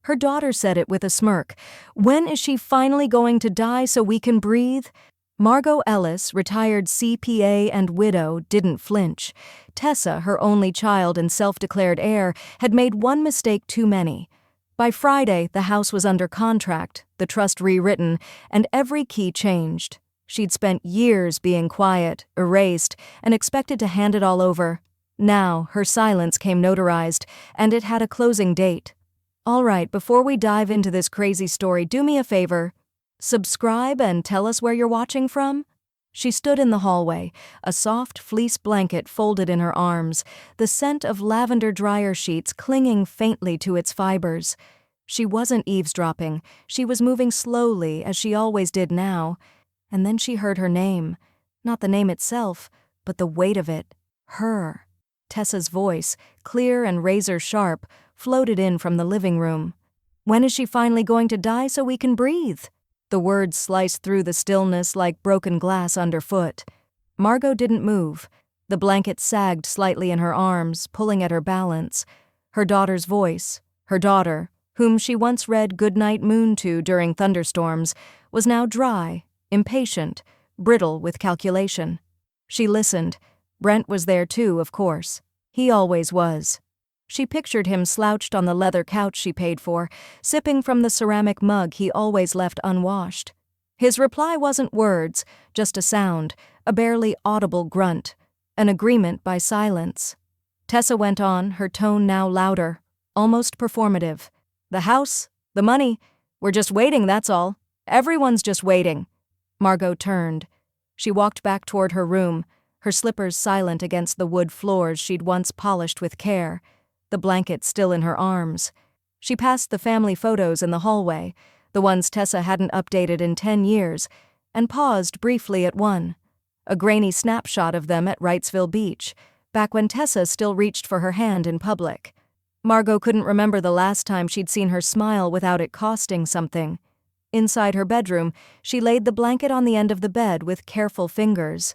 Her daughter said it with a smirk. When is she finally going to die so we can breathe? Margot Ellis, retired CPA and widow, didn't flinch. Tessa, her only child and self-declared heir, had made one mistake too many. By Friday, the house was under contract, the trust rewritten, and every key changed. She'd spent years being quiet, erased, and expected to hand it all over. Now, her silence came notarized, and it had a closing date. All right, before we dive into this crazy story, do me a favor. Subscribe and tell us where you're watching from. She stood in the hallway, a soft fleece blanket folded in her arms, the scent of lavender dryer sheets clinging faintly to its fibers. She wasn't eavesdropping. She was moving slowly, as she always did now. And then she heard her name. Not the name itself, but the weight of it. Her. Tessa's voice, clear and razor-sharp, floated in from the living room. When is she finally going to die so we can breathe? The words sliced through the stillness like broken glass underfoot. Margot didn't move. The blanket sagged slightly in her arms, pulling at her balance. Her daughter's voice, her daughter, whom she once read Goodnight Moon to during thunderstorms, was now dry, impatient, brittle with calculation. She listened. Brent was there too, of course. He always was. She pictured him slouched on the leather couch she paid for, sipping from the ceramic mug he always left unwashed. His reply wasn't words, just a sound, a barely audible grunt, an agreement by silence. Tessa went on, her tone now louder, almost performative. The house, the money, we're just waiting, that's all. Everyone's just waiting. Margot turned. She walked back toward her room, her slippers silent against the wood floors she'd once polished with care, the blanket still in her arms. She passed the family photos in the hallway, the ones Tessa hadn't updated in 10 years, and paused briefly at one, a grainy snapshot of them at Wrightsville Beach, back when Tessa still reached for her hand in public. Margot couldn't remember the last time she'd seen her smile without it costing something. Inside her bedroom, she laid the blanket on the end of the bed with careful fingers.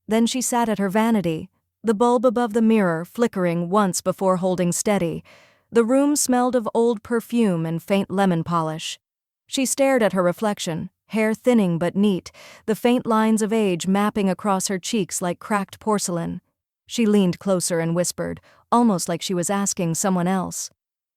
Then she sat at her vanity, the bulb above the mirror flickering once before holding steady. The room smelled of old perfume and faint lemon polish. She stared at her reflection, hair thinning but neat, the faint lines of age mapping across her cheeks like cracked porcelain. She leaned closer and whispered, almost like she was asking someone else.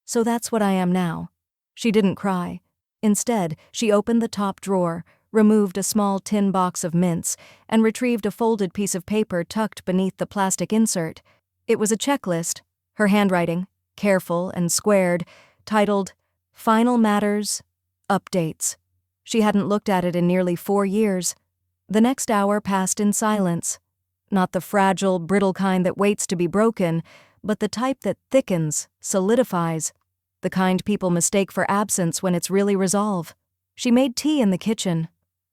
So that's what I am now. She didn't cry. Instead, she opened the top drawer, removed a small tin box of mints, and retrieved a folded piece of paper tucked beneath the plastic insert. It was a checklist, her handwriting, careful and squared, titled, Final Matters, Updates. She hadn't looked at it in nearly 4 years. The next hour passed in silence. Not the fragile, brittle kind that waits to be broken, but the type that thickens, solidifies, the kind people mistake for absence when it's really resolve. She made tea in the kitchen.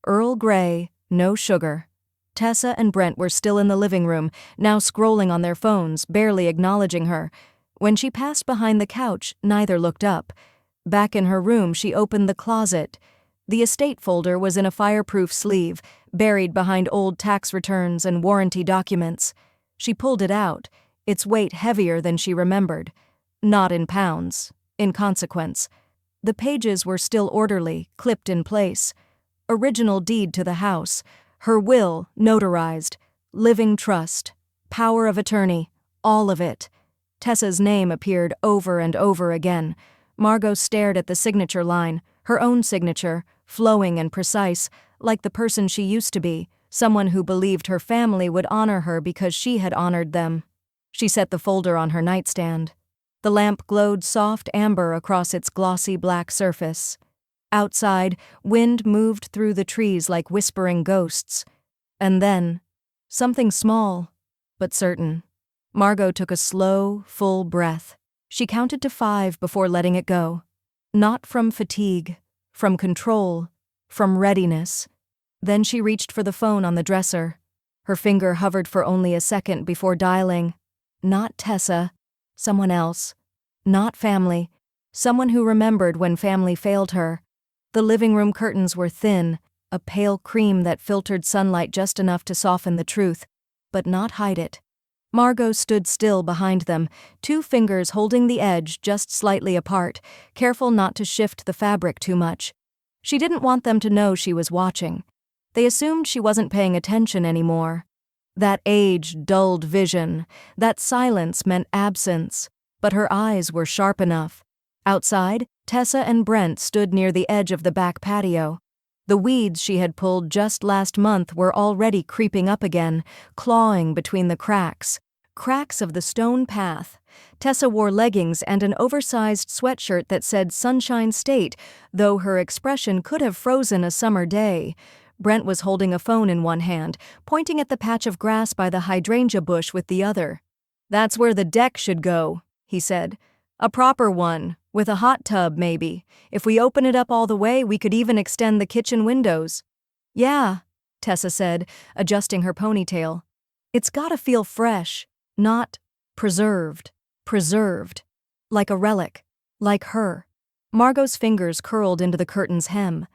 Earl Grey, no sugar. Tessa and Brent were still in the living room, now scrolling on their phones, barely acknowledging her. When she passed behind the couch, neither looked up. Back in her room, she opened the closet. The estate folder was in a fireproof sleeve, buried behind old tax returns and warranty documents. She pulled it out, its weight heavier than she remembered. Not in pounds, in consequence. The pages were still orderly, clipped in place. Original deed to the house, her will notarized, living trust, power of attorney, all of it. Tessa's name appeared over and over again. Margot stared at the signature line, her own signature, flowing and precise, like the person she used to be, someone who believed her family would honor her because she had honored them. She set the folder on her nightstand. The lamp glowed soft amber across its glossy black surface. Outside, wind moved through the trees like whispering ghosts. And then, something small, but certain. Margot took a slow, full breath. She counted to 5 before letting it go. Not from fatigue, from control, from readiness. Then she reached for the phone on the dresser. Her finger hovered for only a second before dialing. Not Tessa, someone else. Not family, someone who remembered when family failed her. The living room curtains were thin, a pale cream that filtered sunlight just enough to soften the truth, but not hide it. Margot stood still behind them, two fingers holding the edge just slightly apart, careful not to shift the fabric too much. She didn't want them to know she was watching. They assumed she wasn't paying attention anymore. That age dulled vision, that silence meant absence, but her eyes were sharp enough. Outside, Tessa and Brent stood near the edge of the back patio. The weeds she had pulled just last month were already creeping up again, clawing between the cracks of the stone path. Tessa wore leggings and an oversized sweatshirt that said Sunshine State, though her expression could have frozen a summer day. Brent was holding a phone in one hand, pointing at the patch of grass by the hydrangea bush with the other. "That's where the deck should go," he said. "A proper one, with a hot tub maybe. If we open it up all the way, we could even extend the kitchen windows." "Yeah," Tessa said, adjusting her ponytail. "It's gotta feel fresh, not preserved. Preserved. Like a relic. Like her." Margot's fingers curled into the curtain's hem.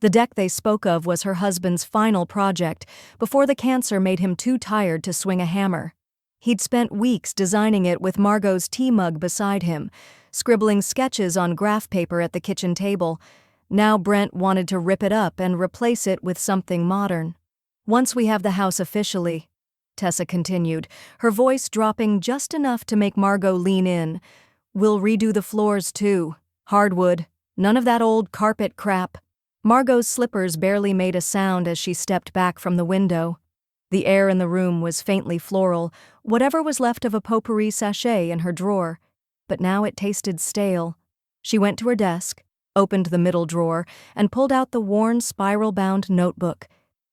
The deck they spoke of was her husband's final project, before the cancer made him too tired to swing a hammer. He'd spent weeks designing it with Margot's tea mug beside him, scribbling sketches on graph paper at the kitchen table. Now Brent wanted to rip it up and replace it with something modern. "Once we have the house officially," Tessa continued, her voice dropping just enough to make Margot lean in, "we'll redo the floors too. Hardwood. None of that old carpet crap." Margot's slippers barely made a sound as she stepped back from the window. The air in the room was faintly floral, whatever was left of a potpourri sachet in her drawer, but now it tasted stale. She went to her desk, opened the middle drawer, and pulled out the worn spiral-bound notebook.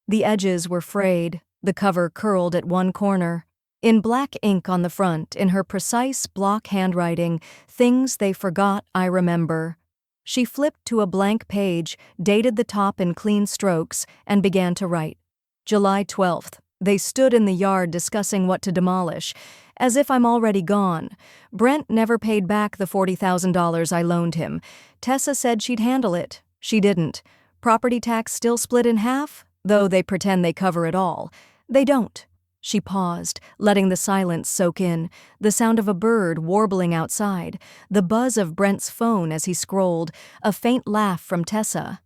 The edges were frayed, the cover curled at one corner. In black ink on the front, in her precise block handwriting, "Things they forgot I remember." She flipped to a blank page, dated the top in clean strokes, and began to write. July 12th. They stood in the yard discussing what to demolish. "As if I'm already gone. Brent never paid back the $40,000 I loaned him. Tessa said she'd handle it. She didn't. Property tax still split in half, though they pretend they cover it all. They don't." She paused, letting the silence soak in, the sound of a bird warbling outside, the buzz of Brent's phone as he scrolled, a faint laugh from Tessa.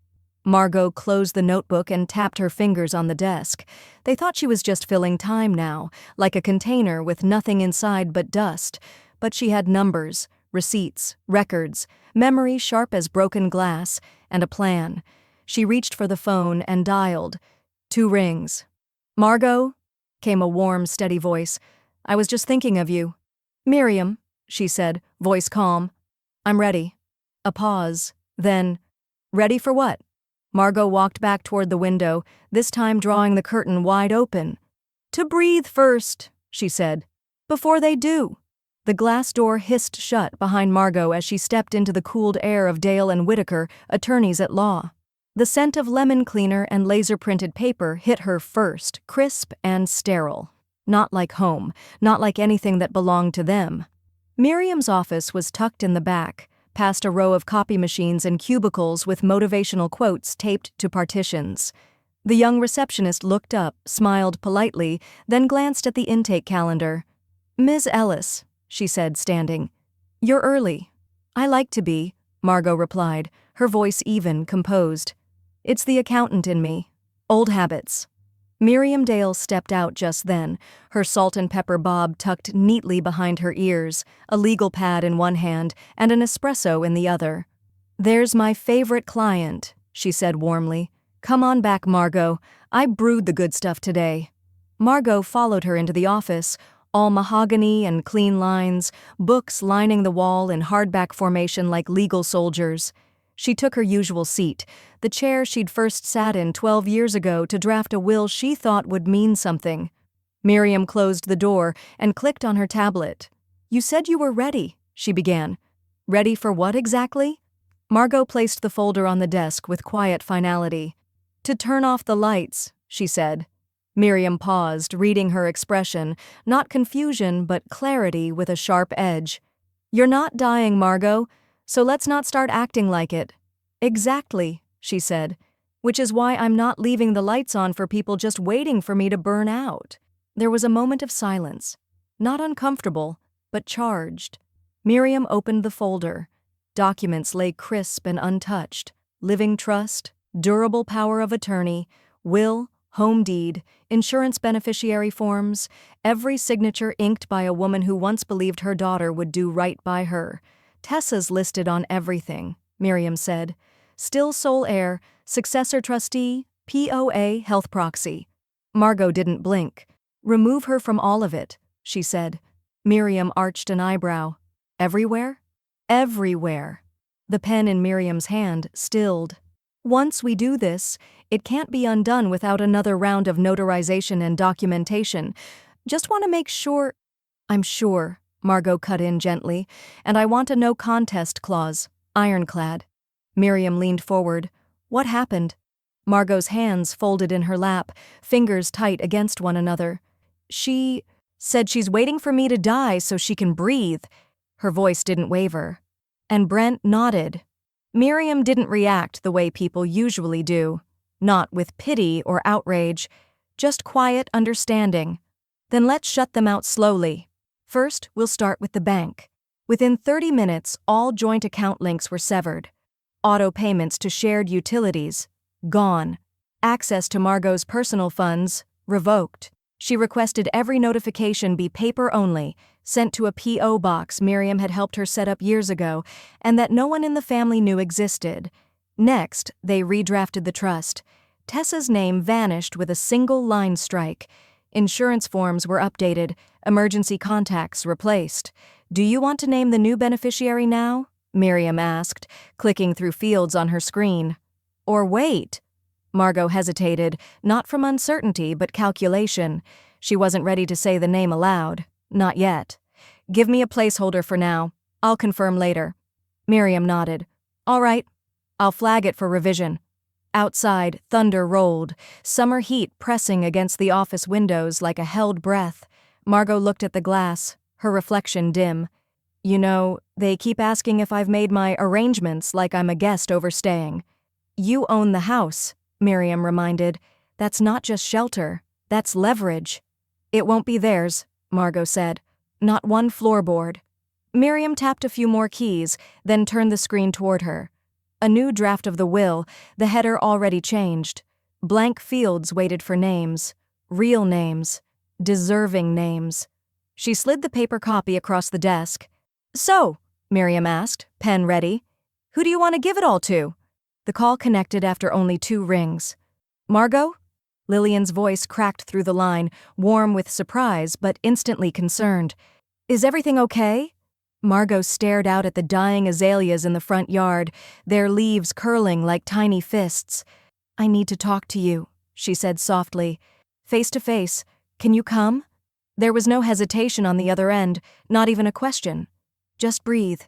Margot closed the notebook and tapped her fingers on the desk. They thought she was just filling time now, like a container with nothing inside but dust. But she had numbers, receipts, records, memory sharp as broken glass, and a plan. She reached for the phone and dialed. 2 rings. "Margot?" came a warm, steady voice. "I was just thinking of you." "Miriam," she said, voice calm. "I'm ready." A pause. Then, "Ready for what?" Margot walked back toward the window, this time drawing the curtain wide open. "To breathe first," she said. "Before they do." The glass door hissed shut behind Margot as she stepped into the cooled air of Dale and Whitaker, attorneys at law. The scent of lemon cleaner and laser-printed paper hit her first, crisp and sterile. Not like home, not like anything that belonged to them. Miriam's office was tucked in the back, past a row of copy machines and cubicles with motivational quotes taped to partitions. The young receptionist looked up, smiled politely, then glanced at the intake calendar. "Ms. Ellis," she said, standing. "You're early." "I like to be," Margot replied, her voice even, composed. "It's the accountant in me. Old habits." Miriam Dale stepped out just then, her salt and pepper bob tucked neatly behind her ears, a legal pad in one hand and an espresso in the other. "There's my favorite client," she said warmly. "Come on back, Margot. I brewed the good stuff today." Margot followed her into the office, all mahogany and clean lines, books lining the wall in hardback formation like legal soldiers. She took her usual seat, the chair she'd first sat in 12 years ago to draft a will she thought would mean something. Miriam closed the door and clicked on her tablet. "You said you were ready," she began. "Ready for what exactly?" Margot placed the folder on the desk with quiet finality. "To turn off the lights," she said. Miriam paused, reading her expression, not confusion but clarity with a sharp edge. "You're not dying, Margot. So let's not start acting like it." "Exactly," she said, "which is why I'm not leaving the lights on for people just waiting for me to burn out." There was a moment of silence. not uncomfortable, but charged. Miriam opened the folder. Documents lay crisp and untouched. Living trust, durable power of attorney, will, home deed, insurance beneficiary forms, every signature inked by a woman who once believed her daughter would do right by her. Tessa's listed on everything, Miriam said. Still sole heir, successor trustee, POA health proxy. Margot didn't blink. Remove her from all of it, she said. Miriam arched an eyebrow. Everywhere? Everywhere. The pen in Miriam's hand stilled. Once we do this, it can't be undone without another round of notarization and documentation. Just want to make sure— I'm sure, Margot cut in gently, and I want a no contest clause, ironclad. Miriam leaned forward. What happened? Margot's hands folded in her lap, fingers tight against one another. She said she's waiting for me to die so she can breathe. Her voice didn't waver. And Brent nodded. Miriam didn't react the way people usually do, not with pity or outrage, just quiet understanding. Then let's shut them out slowly. First, we'll start with the bank. Within 30 minutes, all joint account links were severed. Auto payments to shared utilities, gone. Access to Margot's personal funds, revoked. She requested every notification be paper only, sent to a P.O. box Miriam had helped her set up years ago, and that no one in the family knew existed. Next, they redrafted the trust. Tessa's name vanished with a single line strike. Insurance forms were updated, emergency contacts replaced. Do you want to name the new beneficiary now? Miriam asked, clicking through fields on her screen. Or wait? Margot hesitated, not from uncertainty but calculation. She wasn't ready to say the name aloud. Not yet. Give me a placeholder for now. I'll confirm later. Miriam nodded. All right. I'll flag it for revision. Outside, thunder rolled, summer heat pressing against the office windows like a held breath. Margot looked at the glass, her reflection dim. You know, they keep asking if I've made my arrangements like I'm a guest overstaying. You own the house, Miriam reminded. That's not just shelter, that's leverage. It won't be theirs, Margot said. Not one floorboard. Miriam tapped a few more keys, then turned the screen toward her. A new draft of the will, the header already changed. Blank fields waited for names. Real names. Deserving names. She slid the paper copy across the desk. So, Miriam asked, pen ready. Who do you want to give it all to? The call connected after only 2 rings. Margot? Lillian's voice cracked through the line, warm with surprise but instantly concerned. Is everything okay? Margot stared out at the dying azaleas in the front yard, their leaves curling like tiny fists. I need to talk to you, she said softly. Face to face. Can you come? There was no hesitation on the other end, not even a question. Just breathe.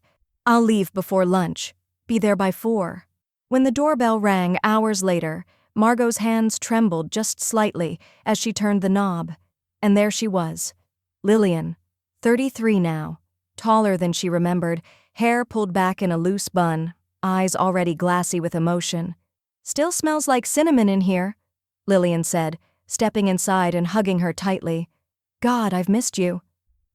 I'll leave before lunch. Be there by 4. When the doorbell rang hours later, Margot's hands trembled just slightly as she turned the knob. And there she was. Lillian, 33 now, taller than she remembered, hair pulled back in a loose bun, eyes already glassy with emotion. Still smells like cinnamon in here, Lillian said, stepping inside and hugging her tightly. God, I've missed you.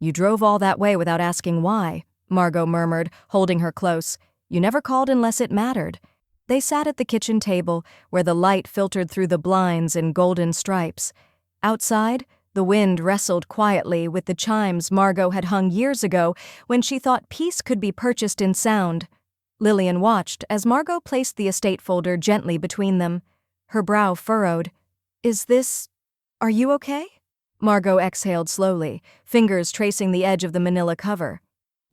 You drove all that way without asking why, Margot murmured, holding her close. You never called unless it mattered. They sat at the kitchen table, where the light filtered through the blinds in golden stripes. Outside, the wind wrestled quietly with the chimes Margot had hung years ago when she thought peace could be purchased in sound. Lillian watched as Margot placed the estate folder gently between them. Her brow furrowed. Are you okay? Margot exhaled slowly, fingers tracing the edge of the manila cover.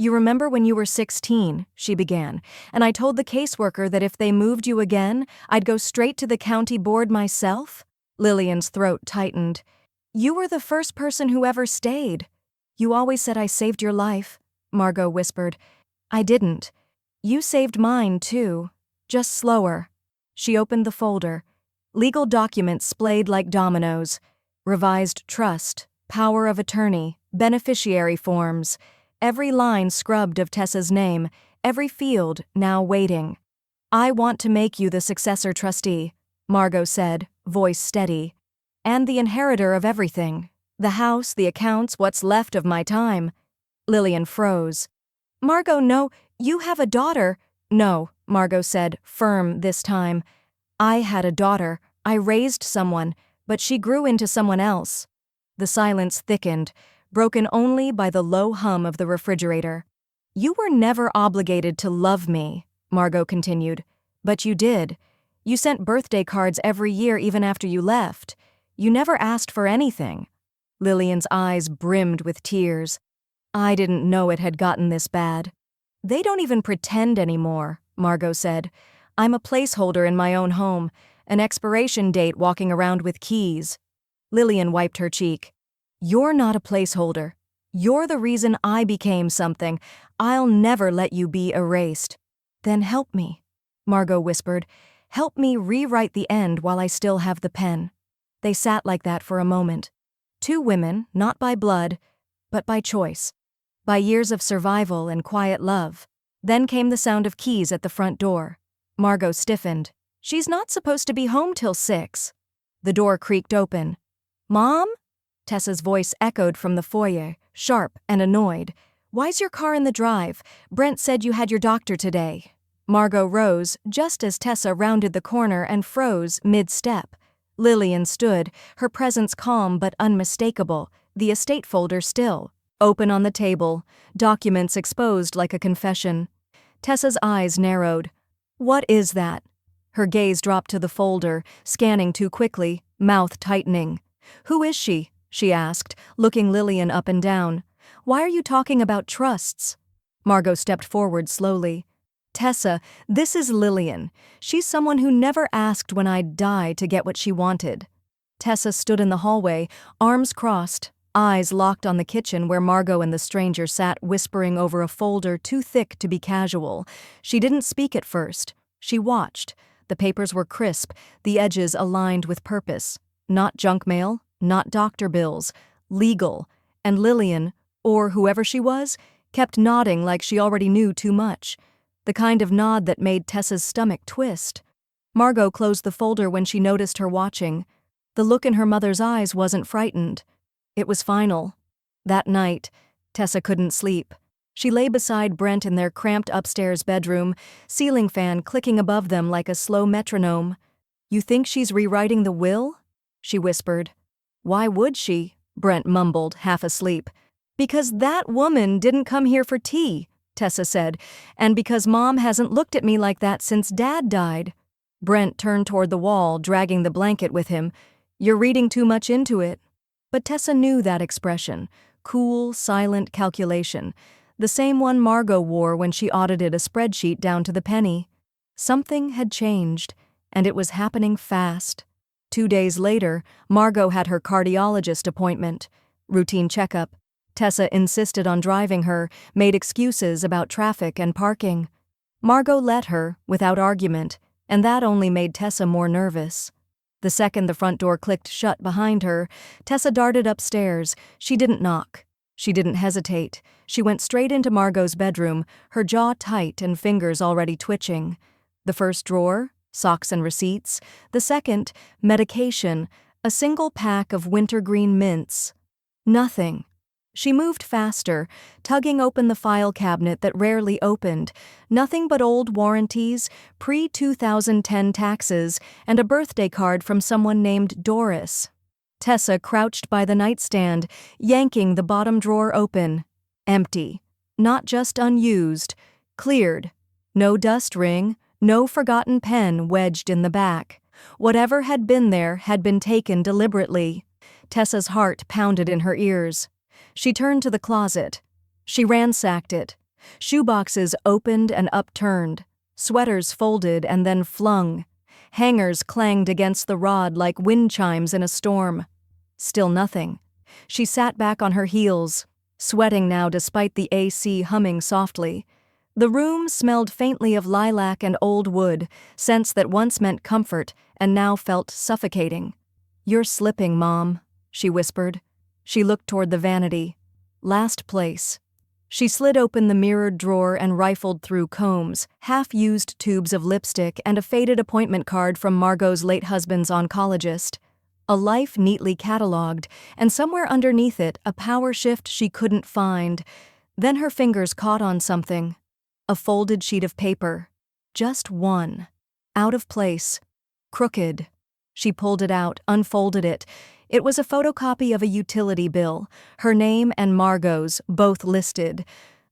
You remember when you were 16, she began, and I told the caseworker that if they moved you again, I'd go straight to the county board myself? Lillian's throat tightened. You were the first person who ever stayed. You always said I saved your life, Margot whispered. I didn't. You saved mine, too. Just slower. She opened the folder. Legal documents splayed like dominoes. Revised trust, power of attorney, beneficiary forms. Every line scrubbed of Tessa's name, every field now waiting. I want to make you the successor trustee, Margot said, voice steady. And the inheritor of everything. The house, the accounts, what's left of my time. Lillian froze. Margot, no, you have a daughter. No, Margot said, firm this time. I had a daughter. I raised someone, but she grew into someone else. The silence thickened, broken only by the low hum of the refrigerator. You were never obligated to love me, Margot continued. But you did. You sent birthday cards every year even after you left. You never asked for anything. Lillian's eyes brimmed with tears. I didn't know it had gotten this bad. They don't even pretend anymore, Margot said. I'm a placeholder in my own home, an expiration date walking around with keys. Lillian wiped her cheek. You're not a placeholder. You're the reason I became something. I'll never let you be erased. Then help me, Margot whispered. Help me rewrite the end while I still have the pen. They sat like that for a moment. Two women, not by blood, but by choice. By years of survival and quiet love. Then came the sound of keys at the front door. Margot stiffened. She's not supposed to be home till 6. The door creaked open. Mom? Tessa's voice echoed from the foyer, sharp and annoyed. Why's your car in the drive? Brent said you had your doctor today. Margot rose just as Tessa rounded the corner and froze mid-step. Lillian stood, her presence calm but unmistakable, the estate folder still, open on the table, documents exposed like a confession. Tessa's eyes narrowed. What is that? Her gaze dropped to the folder, scanning too quickly, mouth tightening. Who is she? She asked, looking Lillian up and down. Why are you talking about trusts? Margot stepped forward slowly. Tessa, this is Lillian. She's someone who never asked when I'd die to get what she wanted. Tessa stood in the hallway, arms crossed, eyes locked on the kitchen where Margot and the stranger sat whispering over a folder too thick to be casual. She didn't speak at first. She watched. The papers were crisp, the edges aligned with purpose. Not junk mail, not doctor bills, legal. And Lillian, or whoever she was, kept nodding like she already knew too much. The kind of nod that made Tessa's stomach twist. Margot closed the folder when she noticed her watching. The look in her mother's eyes wasn't frightened. It was final. That night, Tessa couldn't sleep. She lay beside Brent in their cramped upstairs bedroom, ceiling fan clicking above them like a slow metronome. You think she's rewriting the will? She whispered. Why would she? Brent mumbled, half asleep. Because that woman didn't come here for tea, Tessa said, and because Mom hasn't looked at me like that since Dad died. Brent turned toward the wall, dragging the blanket with him. You're reading too much into it. But Tessa knew that expression. Cool, silent calculation. The same one Margot wore when she audited a spreadsheet down to the penny. Something had changed, and it was happening fast. 2 days later, Margot had her cardiologist appointment. Routine checkup. Tessa insisted on driving her, made excuses about traffic and parking. Margot let her, without argument, and that only made Tessa more nervous. The second the front door clicked shut behind her, Tessa darted upstairs. She didn't knock. She didn't hesitate. She went straight into Margot's bedroom, her jaw tight and fingers already twitching. The first drawer, socks and receipts. The second, medication, a single pack of wintergreen mints. Nothing. She moved faster, tugging open the file cabinet that rarely opened. Nothing but old warranties, pre-2010 taxes, and a birthday card from someone named Doris. Tessa crouched by the nightstand, yanking the bottom drawer open. Empty. Not just unused. Cleared. No dust ring, no forgotten pen wedged in the back. Whatever had been there had been taken deliberately. Tessa's heart pounded in her ears. She turned to the closet. She ransacked it. Shoeboxes opened and upturned. Sweaters folded and then flung. Hangers clanged against the rod like wind chimes in a storm. Still nothing. She sat back on her heels, sweating now despite the AC humming softly. The room smelled faintly of lilac and old wood, scents that once meant comfort and now felt suffocating. You're slipping, Mom, she whispered. She looked toward the vanity. Last place. She slid open the mirrored drawer and rifled through combs, half-used tubes of lipstick, and a faded appointment card from Margot's late husband's oncologist. A life neatly cataloged, and somewhere underneath it, a power shift she couldn't find. Then her fingers caught on something. A folded sheet of paper. Just one. Out of place. Crooked. She pulled it out, unfolded it. It was a photocopy of a utility bill, her name and Margot's, both listed.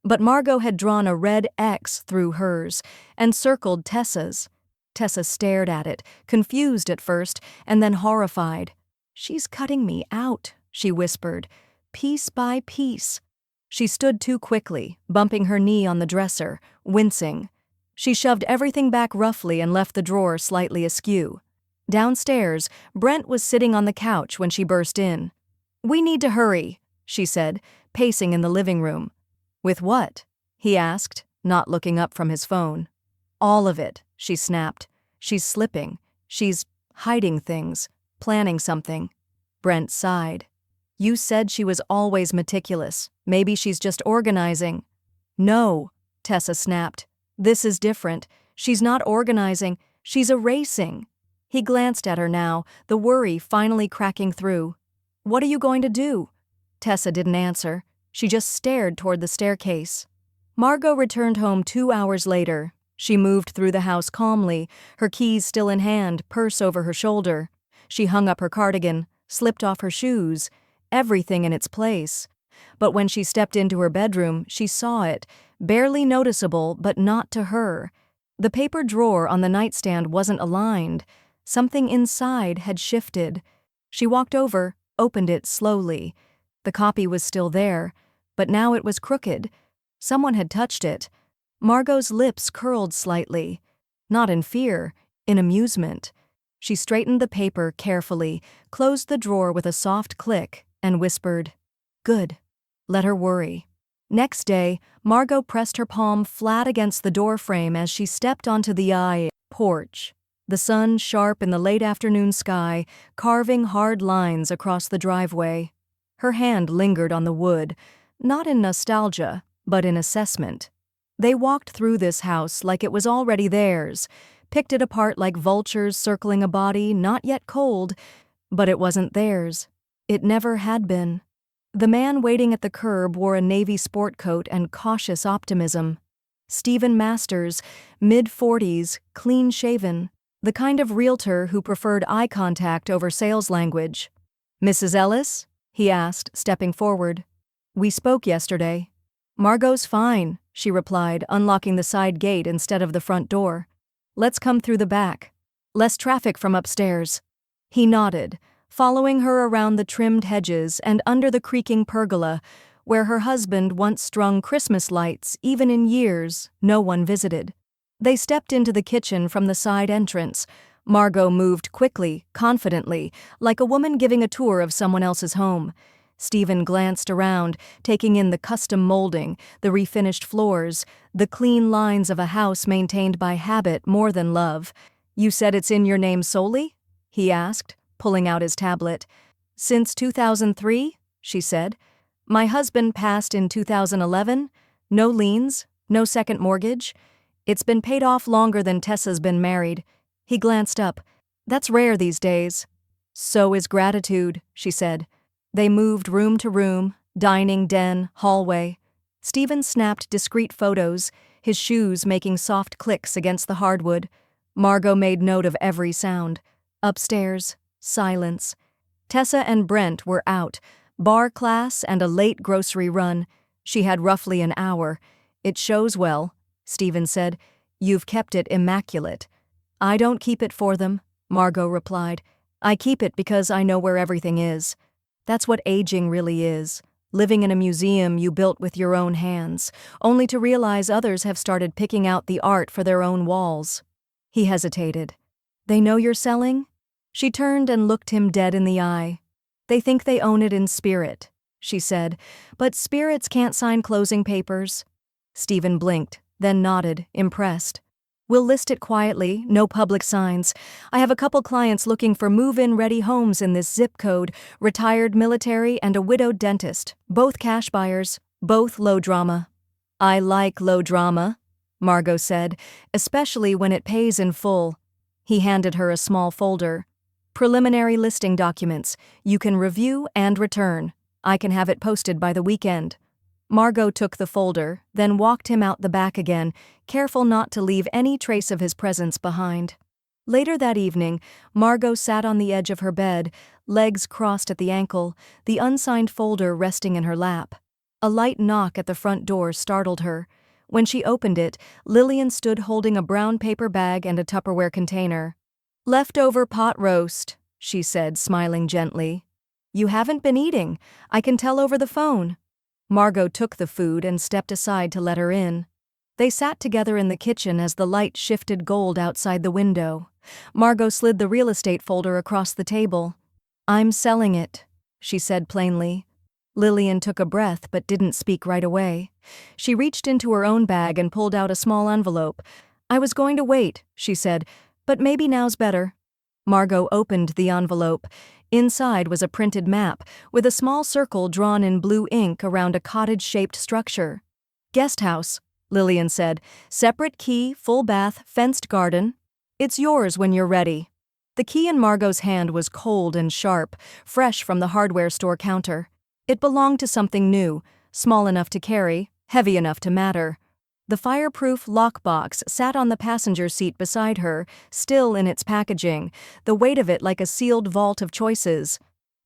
But Margot had drawn a red X through hers, and circled Tessa's. Tessa stared at it, confused at first, and then horrified. "She's cutting me out," she whispered, piece by piece. She stood too quickly, bumping her knee on the dresser, wincing. She shoved everything back roughly and left the drawer slightly askew. Downstairs, Brent was sitting on the couch when she burst in. "We need to hurry," she said, pacing in the living room. "With what?" he asked, not looking up from his phone. "All of it," she snapped. "She's slipping. She's hiding things, planning something." Brent sighed. "You said she was always meticulous. Maybe she's just organizing." "No," Tessa snapped. "This is different. She's not organizing. She's erasing." He glanced at her now, the worry finally cracking through. "What are you going to do?" Tessa didn't answer. She just stared toward the staircase. Margot returned home 2 hours later. She moved through the house calmly, her keys still in hand, purse over her shoulder. She hung up her cardigan, slipped off her shoes, everything in its place. But when she stepped into her bedroom, she saw it, barely noticeable but not to her. The paper drawer on the nightstand wasn't aligned. Something inside had shifted. She walked over, opened it slowly. The copy was still there, but now it was crooked. Someone had touched it. Margot's lips curled slightly. Not in fear, in amusement. She straightened the paper carefully, closed the drawer with a soft click, and whispered, "Good. Let her worry." Next day, Margot pressed her palm flat against the doorframe as she stepped onto the porch. The sun sharp in the late afternoon sky, carving hard lines across the driveway. Her hand lingered on the wood, not in nostalgia, but in assessment. They walked through this house like it was already theirs, picked it apart like vultures circling a body not yet cold, but it wasn't theirs. It never had been. The man waiting at the curb wore a navy sport coat and cautious optimism. Stephen Masters, mid-40s, clean-shaven, the kind of realtor who preferred eye contact over sales language. "Mrs. Ellis?" he asked, stepping forward. "We spoke yesterday." "Margot's fine," she replied, unlocking the side gate instead of the front door. "Let's come through the back. Less traffic from upstairs." He nodded, following her around the trimmed hedges and under the creaking pergola, where her husband once strung Christmas lights even in years no one visited. They stepped into the kitchen from the side entrance. Margot moved quickly, confidently, like a woman giving a tour of someone else's home. Stephen glanced around, taking in the custom molding, the refinished floors, the clean lines of a house maintained by habit more than love. "You said it's in your name solely?" he asked, pulling out his tablet. "Since 2003, she said. "My husband passed in 2011. No liens, no second mortgage. It's been paid off longer than Tessa's been married." He glanced up. "That's rare these days." "So is gratitude," she said. They moved room to room, dining, den, hallway. Stephen snapped discreet photos, his shoes making soft clicks against the hardwood. Margot made note of every sound. Upstairs, silence. Tessa and Brent were out, bar class and a late grocery run. She had roughly an hour. "It shows well," Stephen said. "You've kept it immaculate." "I don't keep it for them," Margot replied. "I keep it because I know where everything is." That's what aging really is, living in a museum you built with your own hands, only to realize others have started picking out the art for their own walls. He hesitated. "They know you're selling?" She turned and looked him dead in the eye. "They think they own it in spirit," she said, "but spirits can't sign closing papers." Stephen blinked, then nodded, impressed. "We'll list it quietly, no public signs. I have a couple clients looking for move-in ready homes in this zip code, retired military and a widowed dentist, both cash buyers, both low drama." "I like low drama," Margot said, "especially when it pays in full." He handed her a small folder. Preliminary listing documents. You can review and return. I can have it posted by the weekend." Margot took the folder, then walked him out the back again, careful not to leave any trace of his presence behind. Later that evening, Margot sat on the edge of her bed, legs crossed at the ankle, the unsigned folder resting in her lap. A light knock at the front door startled her. When she opened it, Lillian stood holding a brown paper bag and a Tupperware container. "Leftover pot roast," she said, smiling gently. "You haven't been eating. I can tell over the phone." Margot took the food and stepped aside to let her in. They sat together in the kitchen as the light shifted gold outside the window. Margot slid the real estate folder across the table. "I'm selling it," she said plainly. Lillian took a breath but didn't speak right away. She reached into her own bag and pulled out a small envelope. "I was going to wait," she said, "but maybe now's better." Margot opened the envelope. Inside was a printed map, with a small circle drawn in blue ink around a cottage-shaped structure. "Guest house," Lillian said. "Separate key, full bath, fenced garden. It's yours when you're ready." The key in Margot's hand was cold and sharp, fresh from the hardware store counter. It belonged to something new, small enough to carry, heavy enough to matter. The fireproof lockbox sat on the passenger seat beside her, still in its packaging, the weight of it like a sealed vault of choices.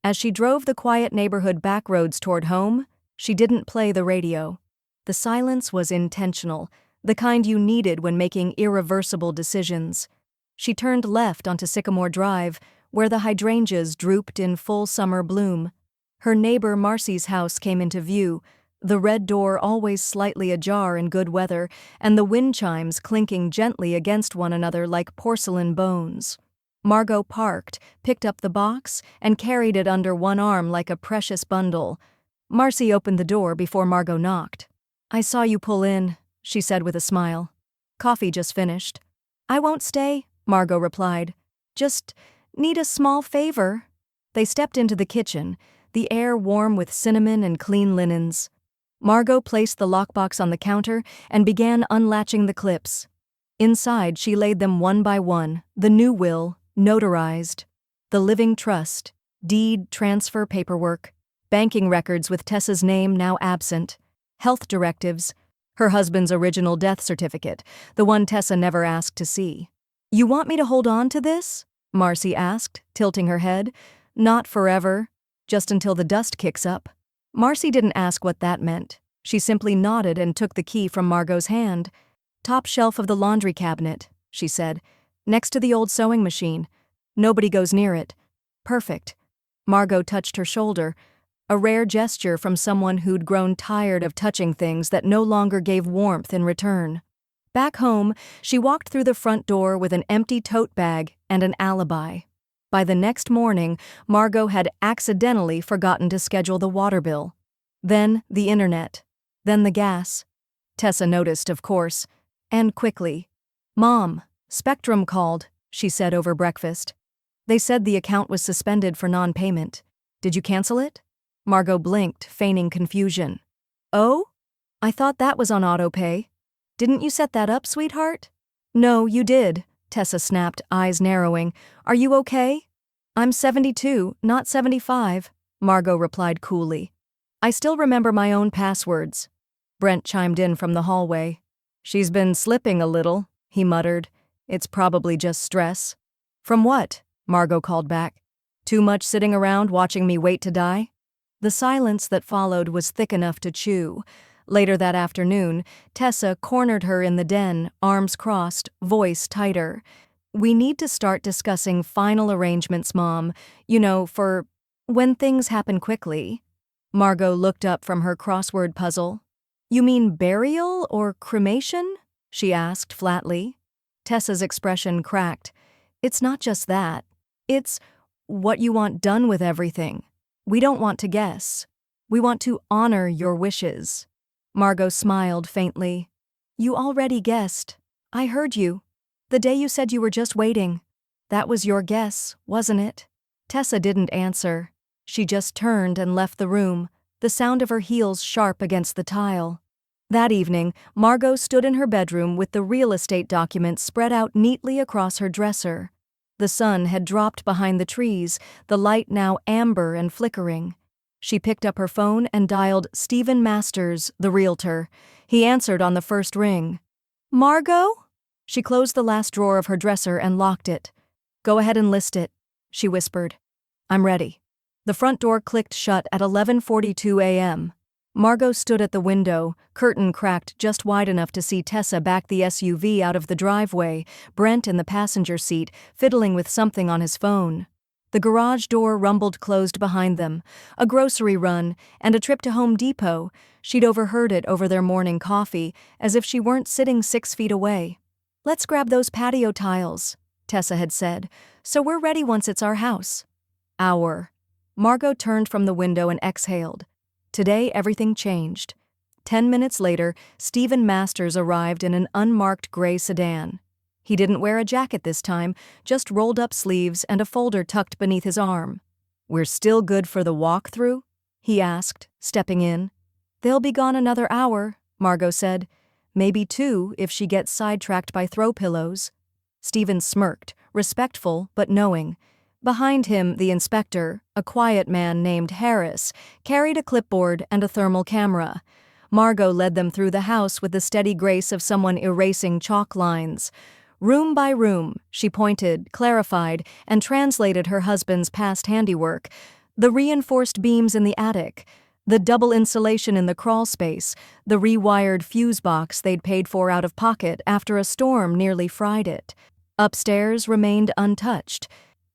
As she drove the quiet neighborhood backroads toward home, she didn't play the radio. The silence was intentional, the kind you needed when making irreversible decisions. She turned left onto Sycamore Drive, where the hydrangeas drooped in full summer bloom. Her neighbor Marcy's house came into view, the red door always slightly ajar in good weather, and the wind chimes clinking gently against one another like porcelain bones. Margot parked, picked up the box, and carried it under one arm like a precious bundle. Marcy opened the door before Margot knocked. "I saw you pull in," she said with a smile. "Coffee just finished." "I won't stay," Margot replied. "Just need a small favor." They stepped into the kitchen, the air warm with cinnamon and clean linens. Margot placed the lockbox on the counter and began unlatching the clips. Inside, she laid them one by one, the new will, notarized, the living trust, deed transfer paperwork, banking records with Tessa's name now absent, health directives, her husband's original death certificate, the one Tessa never asked to see. "You want me to hold on to this?" Marcy asked, tilting her head. "Not forever, just until the dust kicks up." Marcy didn't ask what that meant. She simply nodded and took the key from Margot's hand. "Top shelf of the laundry cabinet," she said. "Next to the old sewing machine. Nobody goes near it." "Perfect." Margot touched her shoulder, a rare gesture from someone who'd grown tired of touching things that no longer gave warmth in return. Back home, she walked through the front door with an empty tote bag and an alibi. By the next morning, Margot had accidentally forgotten to schedule the water bill. Then the internet. Then the gas. Tessa noticed, of course. And quickly. "Mom, Spectrum called," she said over breakfast. "They said the account was suspended for non-payment. Did you cancel it?" Margot blinked, feigning confusion. "Oh? I thought that was on autopay. Didn't you set that up, sweetheart?" "No, you did," Tessa snapped, eyes narrowing. "Are you okay?" "I'm 72, not 75, Margot replied coolly. "I still remember my own passwords." Brent chimed in from the hallway. "She's been slipping a little," he muttered. "It's probably just stress." "From what?" Margot called back. "Too much sitting around watching me wait to die?" The silence that followed was thick enough to chew. Later that afternoon, Tessa cornered her in the den, arms crossed, voice tighter. "We need to start discussing final arrangements, Mom. You know, for when things happen quickly." Margot looked up from her crossword puzzle. "You mean burial or cremation?" she asked flatly. Tessa's expression cracked. "It's not just that. It's what you want done with everything. We don't want to guess. We want to honor your wishes." Margot smiled faintly. "You already guessed. I heard you. The day you said you were just waiting. That was your guess, wasn't it?" Tessa didn't answer. She just turned and left the room, the sound of her heels sharp against the tile. That evening, Margot stood in her bedroom with the real estate documents spread out neatly across her dresser. The sun had dropped behind the trees, the light now amber and flickering. She picked up her phone and dialed Stephen Masters, the realtor. He answered on the first ring. "Margot?" She closed the last drawer of her dresser and locked it. "Go ahead and list it," she whispered. "I'm ready." The front door clicked shut at 11:42 a.m. Margot stood at the window, curtain cracked just wide enough to see Tessa back the SUV out of the driveway, Brent in the passenger seat, fiddling with something on his phone. The garage door rumbled closed behind them. A grocery run and a trip to Home Depot. She'd overheard it over their morning coffee, as if she weren't sitting 6 feet away. "Let's grab those patio tiles," Tessa had said, "so we're ready once it's our house." Margot turned from the window and exhaled. Today everything changed. 10 minutes later, Stephen Masters arrived in an unmarked gray sedan. He didn't wear a jacket this time, just rolled-up sleeves and a folder tucked beneath his arm. "We're still good for the walkthrough?" he asked, stepping in. "They'll be gone another hour," Margot said. "Maybe 2 if she gets sidetracked by throw pillows." Stephen smirked, respectful but knowing. Behind him, the inspector, a quiet man named Harris, carried a clipboard and a thermal camera. Margot led them through the house with the steady grace of someone erasing chalk lines. Room by room, she pointed, clarified, and translated her husband's past handiwork. The reinforced beams in the attic, the double insulation in the crawl space, the rewired fuse box they'd paid for out of pocket after a storm nearly fried it. Upstairs remained untouched.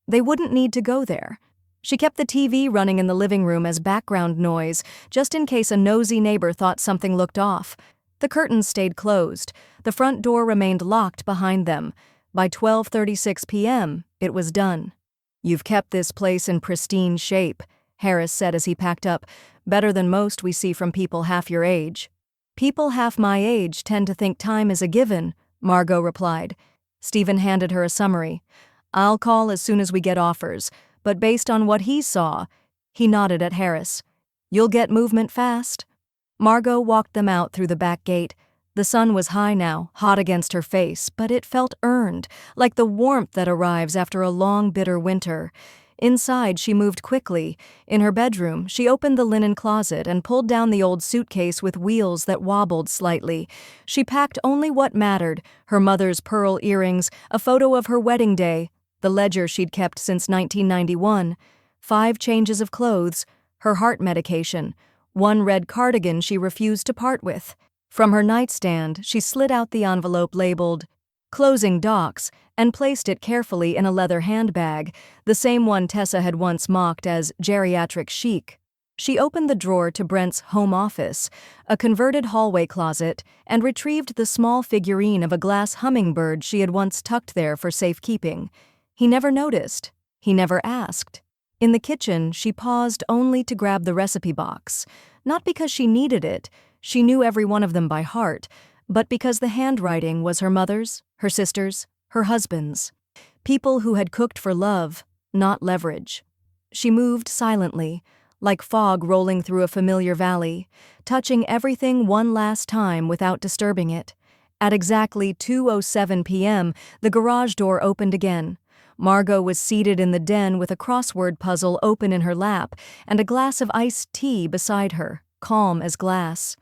They wouldn't need to go there. She kept the TV running in the living room as background noise, just in case a nosy neighbor thought something looked off. The curtains stayed closed. The front door remained locked behind them. By 12:36 p.m., it was done. "You've kept this place in pristine shape," Harris said as he packed up. "Better than most we see from people half your age." "People half my age tend to think time is a given," Margot replied. Stephen handed her a summary. "I'll call as soon as we get offers, but based on what he saw," he nodded at Harris, "you'll get movement fast." Margot walked them out through the back gate. The sun was high now, hot against her face, but it felt earned, like the warmth that arrives after a long, bitter winter. Inside, she moved quickly. In her bedroom, she opened the linen closet and pulled down the old suitcase with wheels that wobbled slightly. She packed only what mattered: her mother's pearl earrings, a photo of her wedding day, the ledger she'd kept since 1991, 5 changes of clothes, her heart medication, 1 red cardigan she refused to part with. From her nightstand, she slid out the envelope labeled "Closing Docs" and placed it carefully in a leather handbag, the same one Tessa had once mocked as geriatric chic. She opened the drawer to Brent's home office, a converted hallway closet, and retrieved the small figurine of a glass hummingbird she had once tucked there for safekeeping. He never noticed. He never asked. In the kitchen, she paused only to grab the recipe box. Not because she needed it, she knew every one of them by heart, but because the handwriting was her mother's, her sister's, her husband's. People who had cooked for love, not leverage. She moved silently, like fog rolling through a familiar valley, touching everything one last time without disturbing it. At exactly 2:07 p.m., the garage door opened again. Margot was seated in the den with a crossword puzzle open in her lap and a glass of iced tea beside her, calm as glass.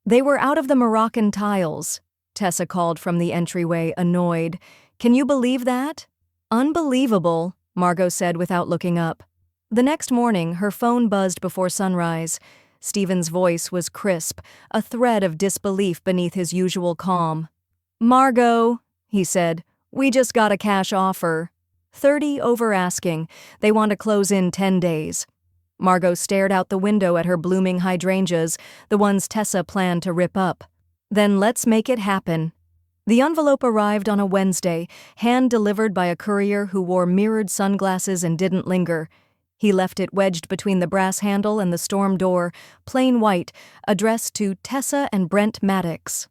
"They were out of the Moroccan tiles," Tessa called from the entryway, annoyed. "Can you believe that?" "Unbelievable," Margot said without looking up. The next morning, her phone buzzed before sunrise. Stephen's voice was crisp, a thread of disbelief beneath his usual calm. "Margot," he said, "we just got a cash offer. 30 over asking. They want to close in 10 days. Margot stared out the window at her blooming hydrangeas, the ones Tessa planned to rip up. "Then let's make it happen." The envelope arrived on a Wednesday, hand-delivered by a courier who wore mirrored sunglasses and didn't linger. He left it wedged between the brass handle and the storm door, plain white, addressed to Tessa and Brent Maddox.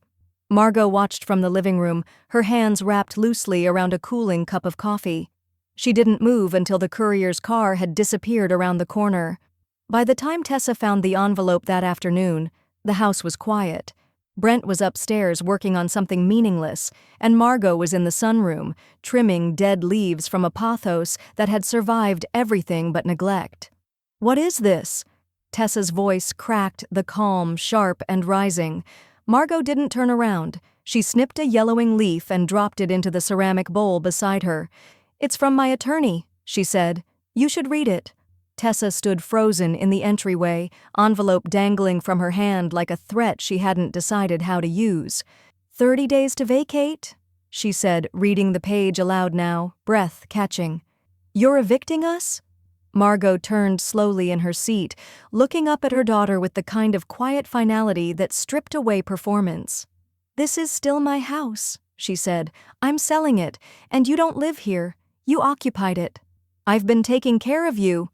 Margot watched from the living room, her hands wrapped loosely around a cooling cup of coffee. She didn't move until the courier's car had disappeared around the corner. By the time Tessa found the envelope that afternoon, the house was quiet. Brent was upstairs working on something meaningless, and Margot was in the sunroom, trimming dead leaves from a pothos that had survived everything but neglect. "What is this?" Tessa's voice cracked, the calm, sharp, and rising. Margot didn't turn around. She snipped a yellowing leaf and dropped it into the ceramic bowl beside her. "It's from my attorney," she said. "You should read it." Tessa stood frozen in the entryway, envelope dangling from her hand like a threat she hadn't decided how to use. 30 days to vacate?" she said, reading the page aloud now, breath catching. "You're evicting us?" Margot turned slowly in her seat, looking up at her daughter with the kind of quiet finality that stripped away performance. "This is still my house," she said. "I'm selling it, and you don't live here. You occupied it. I've been taking care of you."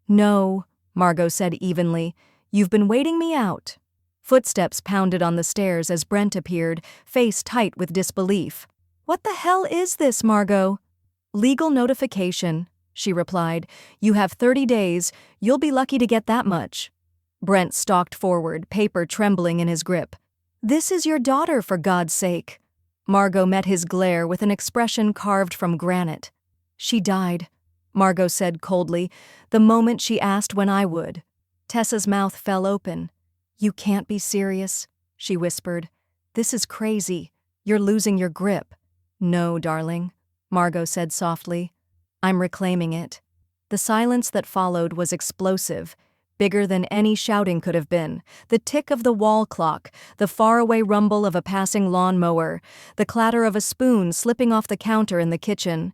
"No," Margot said evenly. "You've been waiting me out." Footsteps pounded on the stairs as Brent appeared, face tight with disbelief. "What the hell is this, Margot?" "Legal notification," she replied. "You have 30 days. You'll be lucky to get that much." Brent stalked forward, paper trembling in his grip. "This is your daughter, for God's sake." Margot met his glare with an expression carved from granite. "She died," Margot said coldly, "the moment she asked when I would." Tessa's mouth fell open. "You can't be serious," she whispered. "This is crazy. You're losing your grip." "No, darling," Margot said softly. "I'm reclaiming it." The silence that followed was explosive, bigger than any shouting could have been. The tick of the wall clock, the faraway rumble of a passing lawnmower, the clatter of a spoon slipping off the counter in the kitchen.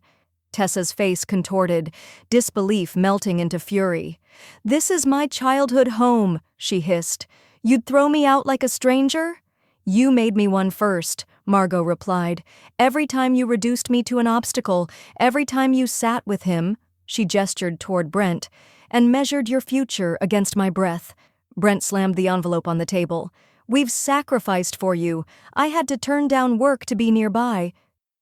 Tessa's face contorted, disbelief melting into fury. "This is my childhood home," she hissed. "You'd throw me out like a stranger?" "You made me one first," Margot replied. "Every time you reduced me to an obstacle, every time you sat with him," she gestured toward Brent, "and measured your future against my breath." Brent slammed the envelope on the table. "We've sacrificed for you. I had to turn down work to be nearby."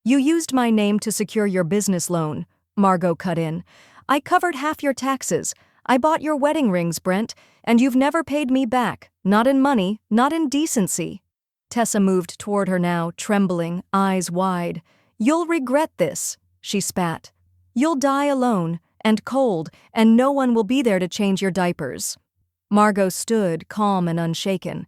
"You used my name to secure your business loan," Margot cut in. "I covered half your taxes. I bought your wedding rings, Brent, and you've never paid me back. Not in money, not in decency." Tessa moved toward her now, trembling, eyes wide. "You'll regret this," she spat. "You'll die alone, and cold, and no one will be there to change your diapers." Margot stood, calm and unshaken.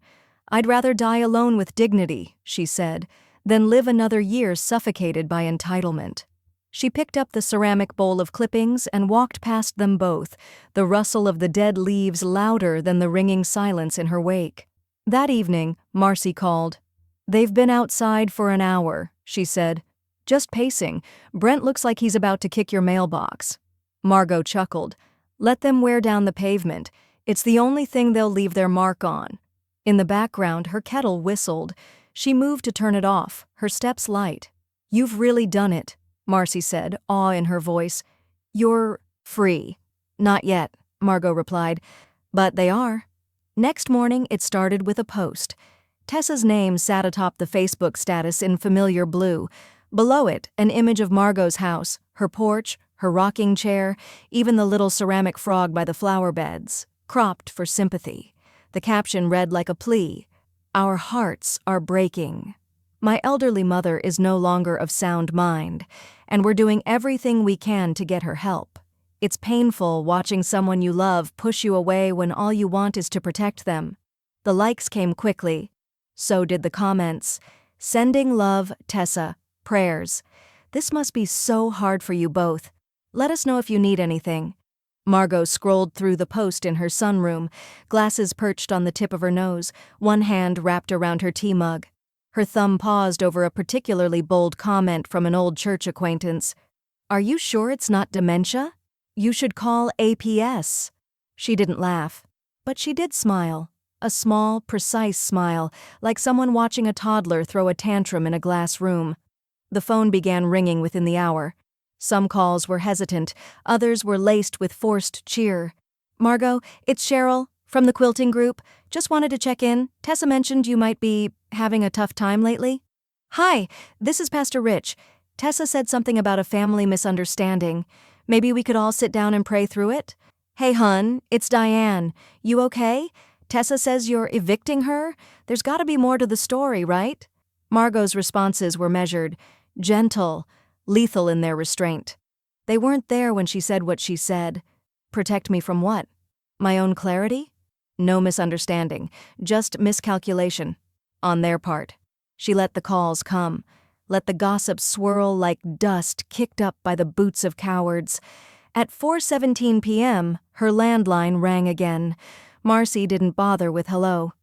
"I'd rather die alone with dignity," she said, "than live another year suffocated by entitlement." She picked up the ceramic bowl of clippings and walked past them both, the rustle of the dead leaves louder than the ringing silence in her wake. That evening, Marcy called. "They've been outside for an hour," she said. "Just pacing. Brent looks like he's about to kick your mailbox." Margot chuckled. "Let them wear down the pavement. It's the only thing they'll leave their mark on." In the background, her kettle whistled. She moved to turn it off, her steps light. "You've really done it," Marcy said, awe in her voice. "You're free." "Not yet," Margot replied. "But they are." Next morning, it started with a post. Tessa's name sat atop the Facebook status in familiar blue. Below it, an image of Margot's house, her porch, her rocking chair, even the little ceramic frog by the flower beds, cropped for sympathy. The caption read like a plea. "Our hearts are breaking. My elderly mother is no longer of sound mind, and we're doing everything we can to get her help. It's painful watching someone you love push you away when all you want is to protect them." The likes came quickly. So did the comments. "Sending love, Tessa. Prayers. This must be so hard for you both. Let us know if you need anything." Margot scrolled through the post in her sunroom, glasses perched on the tip of her nose, one hand wrapped around her tea mug. Her thumb paused over a particularly bold comment from an old church acquaintance. "Are you sure it's not dementia? You should call APS." She didn't laugh, but she did smile. A small, precise smile, like someone watching a toddler throw a tantrum in a glass room. The phone began ringing within the hour. Some calls were hesitant, others were laced with forced cheer. "Margot, it's Cheryl, from the quilting group. Just wanted to check in. Tessa mentioned you might be having a tough time lately." "Hi, this is Pastor Rich. Tessa said something about a family misunderstanding. Maybe we could all sit down and pray through it?" "Hey, hun, it's Diane. You okay? Tessa says you're evicting her? There's gotta be more to the story, right? Margot's responses were measured, gentle, lethal in their restraint. They weren't there when she said what she said. Protect me from what? My own clarity? No misunderstanding, just miscalculation. On their part. She let the calls come, let the gossip swirl like dust kicked up by the boots of cowards. At 4:17 p.m., her landline rang again. Marcy didn't bother with hello.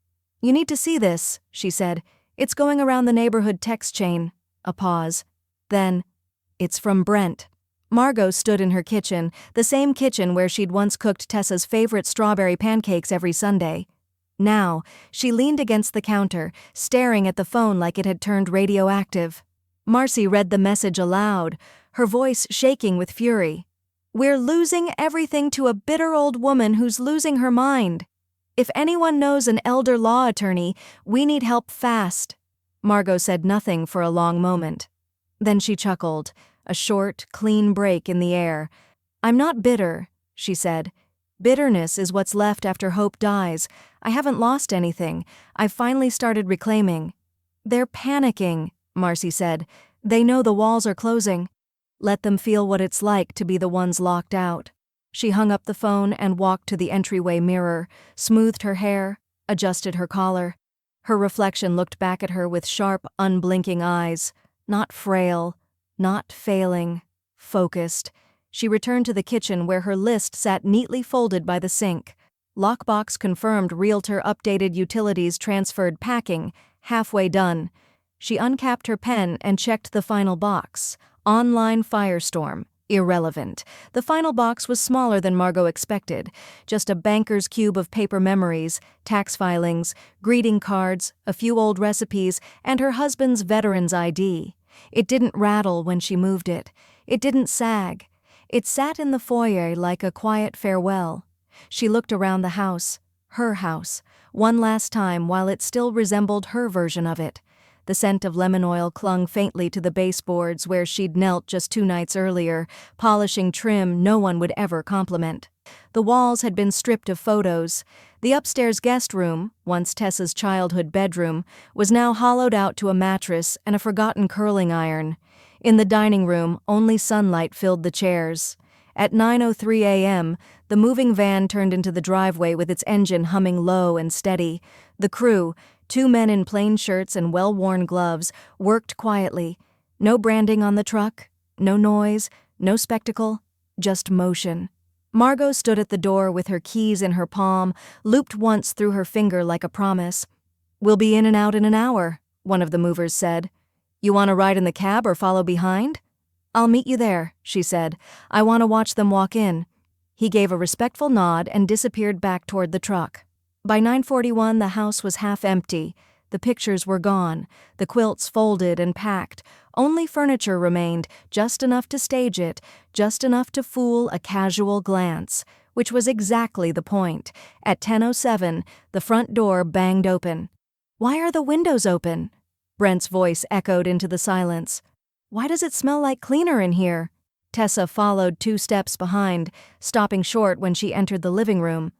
You need to see this, she said. It's going around the neighborhood text chain. A pause. Then, it's from Brent. Margot stood in her kitchen, the same kitchen where she'd once cooked Tessa's favorite strawberry pancakes every Sunday. Now, she leaned against the counter, staring at the phone like it had turned radioactive. Marcy read the message aloud, her voice shaking with fury. We're losing everything to a bitter old woman who's losing her mind. If anyone knows an elder law attorney, we need help fast. Margot said nothing for a long moment. Then she chuckled, a short, clean break in the air. I'm not bitter, she said. Bitterness is what's left after hope dies. I haven't lost anything. I've finally started reclaiming. They're panicking, Marcy said. They know the walls are closing. Let them feel what it's like to be the ones locked out. She hung up the phone and walked to the entryway mirror, smoothed her hair, adjusted her collar. Her reflection looked back at her with sharp, unblinking eyes. Not frail, not failing, focused. She returned to the kitchen where her list sat neatly folded by the sink. Lockbox confirmed realtor updated utilities transferred packing, halfway done. She uncapped her pen and checked the final box. Online firestorm. Irrelevant. The final box was smaller than Margot expected. Just a banker's cube of paper memories, tax filings, greeting cards, a few old recipes, and her husband's veteran's ID. It didn't rattle when she moved it. It didn't sag. It sat in the foyer like a quiet farewell. She looked around the house, her house, one last time while it still resembled her version of it. The scent of lemon oil clung faintly to the baseboards where she'd knelt just 2 nights earlier, polishing trim no one would ever compliment. The walls had been stripped of photos. The upstairs guest room, once Tessa's childhood bedroom, was now hollowed out to a mattress and a forgotten curling iron. In the dining room, only sunlight filled the chairs. At 9:03 a.m., the moving van turned into the driveway with its engine humming low and steady. The crew, 2 men in plain shirts and well-worn gloves, worked quietly. No branding on the truck, no noise, no spectacle, just motion. Margot stood at the door with her keys in her palm, looped once through her finger like a promise. We'll be in and out in an hour, one of the movers said. You want to ride in the cab or follow behind? I'll meet you there, she said. I want to watch them walk in. He gave a respectful nod and disappeared back toward the truck. By 9:41, the house was half empty. The pictures were gone, the quilts folded and packed. Only furniture remained, just enough to stage it, just enough to fool a casual glance, which was exactly the point. At 10:07, the front door banged open. Why are the windows open? Brent's voice echoed into the silence. Why does it smell like cleaner in here? Tessa followed 2 steps behind, stopping short when she entered the living room.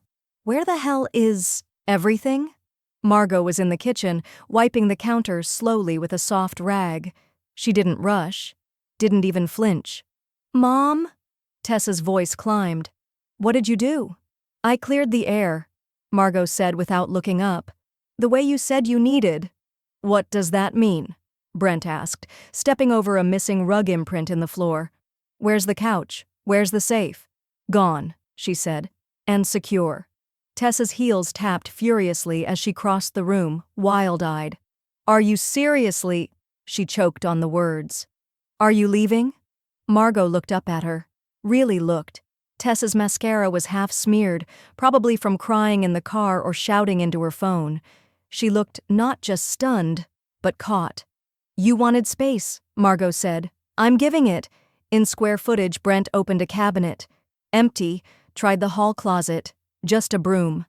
Where the hell is everything? Margot was in the kitchen, wiping the counter slowly with a soft rag. She didn't rush, didn't even flinch. Mom? Tessa's voice climbed. What did you do? I cleared the air, Margot said without looking up. The way you said you needed. What does that mean? Brent asked, stepping over a missing rug imprint in the floor. Where's the couch? Where's the safe? Gone, she said. And secure. Tessa's heels tapped furiously as she crossed the room, wild-eyed. Are you seriously? She choked on the words. Are you leaving? Margot looked up at her. Really looked. Tessa's mascara was half smeared, probably from crying in the car or shouting into her phone. She looked not just stunned, but caught. You wanted space, Margot said. I'm giving it. In square footage, Brent opened a cabinet. Empty, tried the hall closet. Just a broom.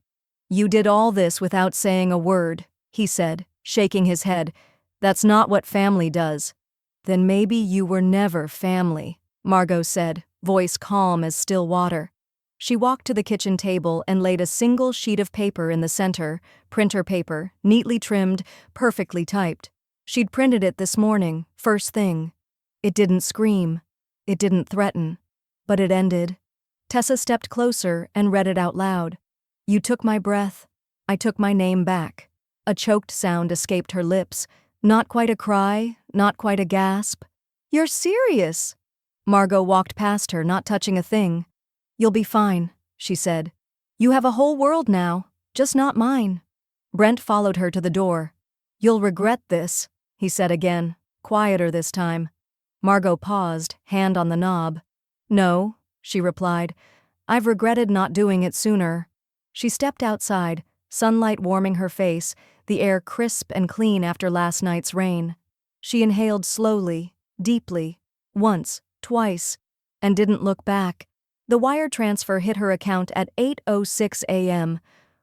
You did all this without saying a word, he said, shaking his head. That's not what family does. Then maybe you were never family, Margot said, voice calm as still water. She walked to the kitchen table and laid a single sheet of paper in the center, printer paper, neatly trimmed, perfectly typed. She'd printed it this morning, first thing. It didn't scream. It didn't threaten. But it ended. Tessa stepped closer and read it out loud. You took my breath. I took my name back. A choked sound escaped her lips. Not quite a cry, not quite a gasp. You're serious? Margot walked past her, not touching a thing. You'll be fine, she said. You have a whole world now, just not mine. Brent followed her to the door. You'll regret this, he said again, quieter this time. Margot paused, hand on the knob. No, she replied. I've regretted not doing it sooner. She stepped outside, sunlight warming her face, the air crisp and clean after last night's rain. She inhaled slowly, deeply, once, twice, and didn't look back. The wire transfer hit her account at 8:06 a.m.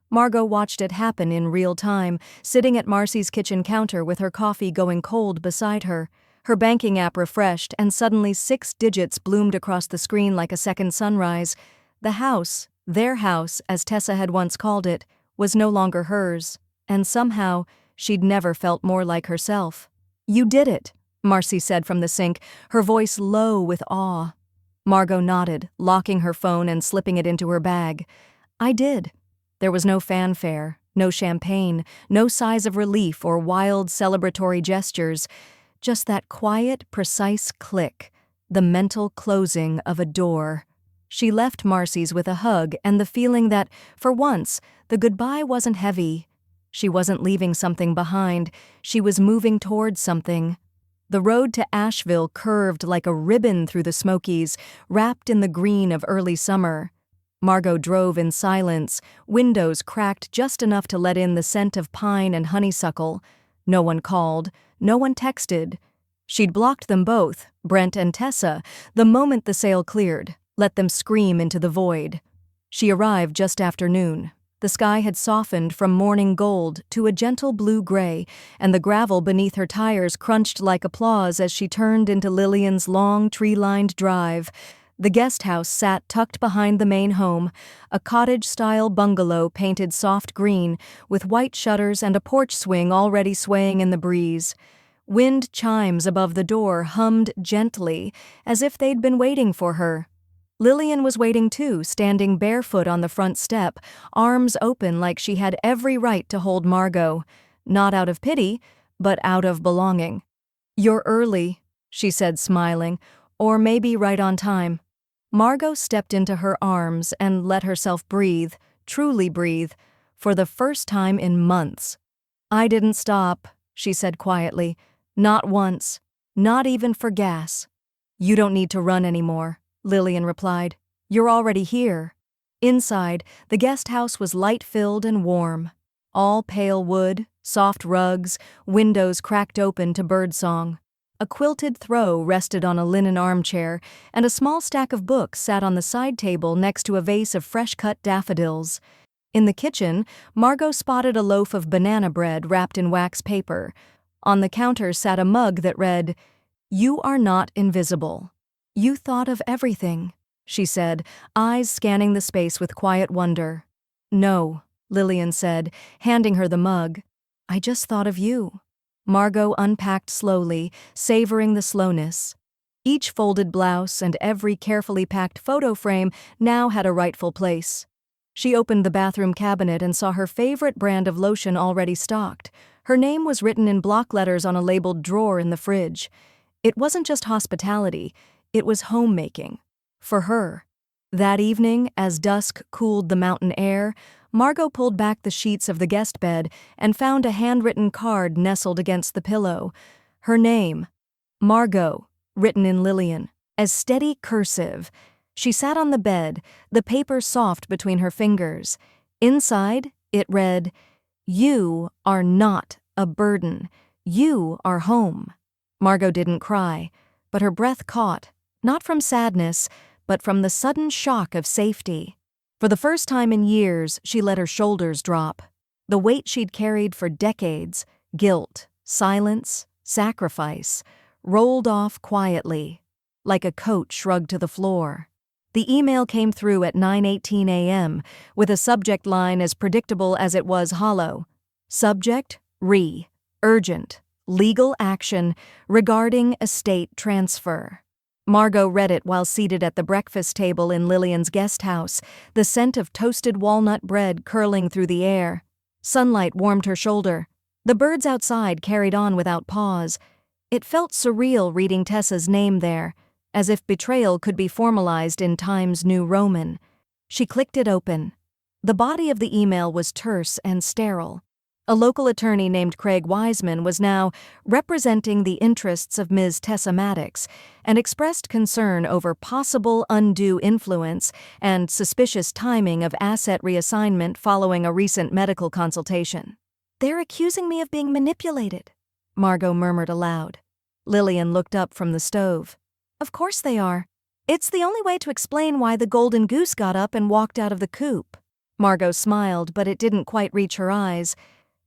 Margot watched it happen in real time, sitting at Marcy's kitchen counter with her coffee going cold beside her. Her banking app refreshed, and suddenly 6 digits bloomed across the screen like a second sunrise. The house, their house, as Tessa had once called it, was no longer hers, and somehow she'd never felt more like herself. You did it, Marcy said from the sink, her voice low with awe. Margot nodded, locking her phone and slipping it into her bag. I did. There was no fanfare, no champagne, no sighs of relief or wild celebratory gestures, just that quiet, precise click, the mental closing of a door. She left Marcy's with a hug and the feeling that, for once, the goodbye wasn't heavy. She wasn't leaving something behind, she was moving towards something. The road to Asheville curved like a ribbon through the Smokies, wrapped in the green of early summer. Margot drove in silence, windows cracked just enough to let in the scent of pine and honeysuckle. No one called, no one texted. She'd blocked them both, Brent and Tessa, the moment the sale cleared, let them scream into the void. She arrived just after noon. The sky had softened from morning gold to a gentle blue-gray, and the gravel beneath her tires crunched like applause as she turned into Lillian's long, tree-lined drive. The guest house sat tucked behind the main home, a cottage-style bungalow painted soft green, with white shutters and a porch swing already swaying in the breeze. Wind chimes above the door hummed gently, as if they'd been waiting for her. Lillian was waiting too, standing barefoot on the front step, arms open like she had every right to hold Margot, not out of pity, but out of belonging. You're early, she said, smiling, or maybe right on time. Margot stepped into her arms and let herself breathe, truly breathe, for the first time in months. I didn't stop, she said quietly, not once, not even for gas. You don't need to run anymore, Lillian replied. You're already here. Inside, the guest house was light-filled and warm. All pale wood, soft rugs, windows cracked open to birdsong. A quilted throw rested on a linen armchair, and a small stack of books sat on the side table next to a vase of fresh-cut daffodils. In the kitchen, Margot spotted a loaf of banana bread wrapped in wax paper. On the counter sat a mug that read, You are not invisible. You thought of everything, she said, eyes scanning the space with quiet wonder. No, Lillian said, handing her the mug. I just thought of you. Margot unpacked slowly, savoring the slowness. Each folded blouse and every carefully packed photo frame now had a rightful place. She opened the bathroom cabinet and saw her favorite brand of lotion already stocked. Her name was written in block letters on a labeled drawer in the fridge. It wasn't just hospitality, it was homemaking. For her. That evening, as dusk cooled the mountain air, Margot pulled back the sheets of the guest bed and found a handwritten card nestled against the pillow. Her name, Margot, written in Lillian, as steady cursive. She sat on the bed, the paper soft between her fingers. Inside, it read, You are not a burden. You are home. Margot didn't cry, but her breath caught, not from sadness, but from the sudden shock of safety. For the first time in years, she let her shoulders drop. The weight she'd carried for decades, guilt, silence, sacrifice, rolled off quietly, like a coat shrugged to the floor. The email came through at 9:18 a.m. with a subject line as predictable as it was hollow. Subject: urgent, legal action regarding estate transfer. Margot read it while seated at the breakfast table in Lillian's guest house, the scent of toasted walnut bread curling through the air. Sunlight warmed her shoulder. The birds outside carried on without pause. It felt surreal reading Tessa's name there, as if betrayal could be formalized in Times New Roman. She clicked it open. The body of the email was terse and sterile. A local attorney named Craig Wiseman was now representing the interests of Ms. Tessa Maddox and expressed concern over possible undue influence and suspicious timing of asset reassignment following a recent medical consultation. "They're accusing me of being manipulated," Margot murmured aloud. Lillian looked up from the stove. "Of course they are. It's the only way to explain why the golden goose got up and walked out of the coop." Margot smiled, but it didn't quite reach her eyes.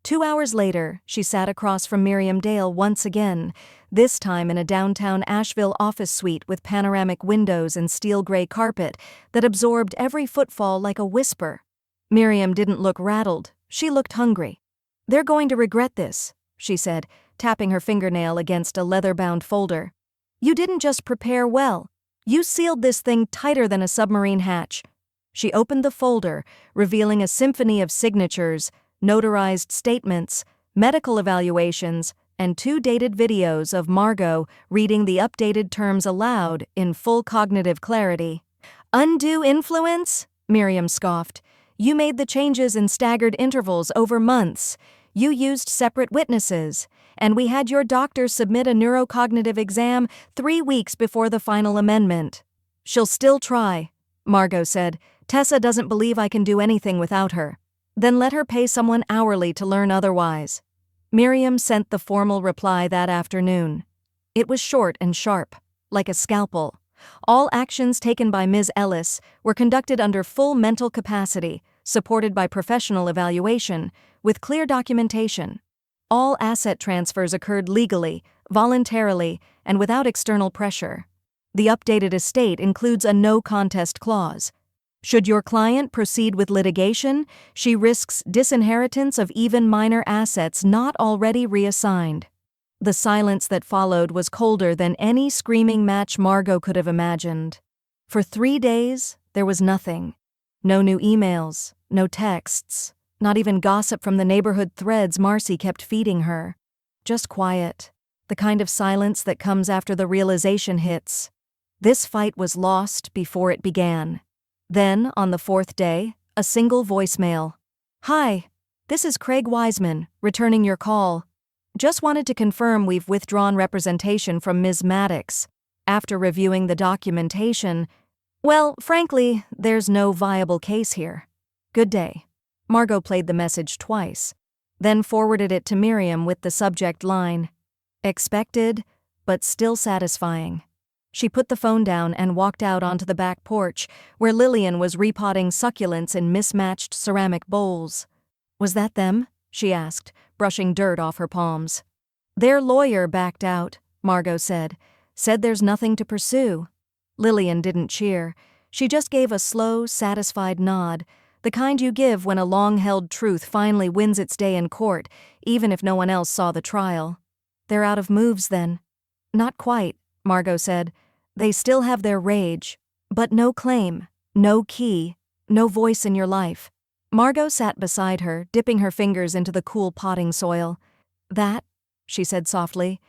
2 hours later, she sat across from Miriam Dale once again, this time in a downtown Asheville office suite with panoramic windows and steel gray carpet that absorbed every footfall like a whisper. Miriam didn't look rattled. She looked hungry. "They're going to regret this," she said, tapping her fingernail against a leather-bound folder. "You didn't just prepare well. You sealed this thing tighter than a submarine hatch." She opened the folder, revealing a symphony of signatures, notarized statements, medical evaluations, and 2 dated videos of Margot reading the updated terms aloud in full cognitive clarity. "Undue influence?" Miriam scoffed. "You made the changes in staggered intervals over months. You used separate witnesses, and we had your doctor submit a neurocognitive exam 3 weeks before the final amendment." "She'll still try," Margot said. "Tessa doesn't believe I can do anything without her." "Then let her pay someone hourly to learn otherwise." Miriam sent the formal reply that afternoon. It was short and sharp, like a scalpel. All actions taken by Ms. Ellis were conducted under full mental capacity, supported by professional evaluation, with clear documentation. All asset transfers occurred legally, voluntarily, and without external pressure. The updated estate includes a no-contest clause. Should your client proceed with litigation, she risks disinheritance of even minor assets not already reassigned. The silence that followed was colder than any screaming match Margot could have imagined. For 3 days, there was nothing. No new emails, no texts, not even gossip from the neighborhood threads Marcy kept feeding her. Just quiet, the kind of silence that comes after the realization hits. This fight was lost before it began. Then, on the 4th day, a single voicemail. "Hi, this is Craig Wiseman, returning your call. Just wanted to confirm we've withdrawn representation from Ms. Maddox. After reviewing the documentation, well, frankly, there's no viable case here. Good day." Margot played the message twice, then forwarded it to Miriam with the subject line, "Expected, but still satisfying." She put the phone down and walked out onto the back porch, where Lillian was repotting succulents in mismatched ceramic bowls. "Was that them?" she asked, brushing dirt off her palms. "Their lawyer backed out," Margot said. "Said there's nothing to pursue." Lillian didn't cheer. She just gave a slow, satisfied nod, the kind you give when a long-held truth finally wins its day in court, even if no one else saw the trial. "They're out of moves, then." "Not quite," Margot said. "They still have their rage, but no claim, no key, no voice in your life." Margot sat beside her, dipping her fingers into the cool potting soil. "That," she said softly,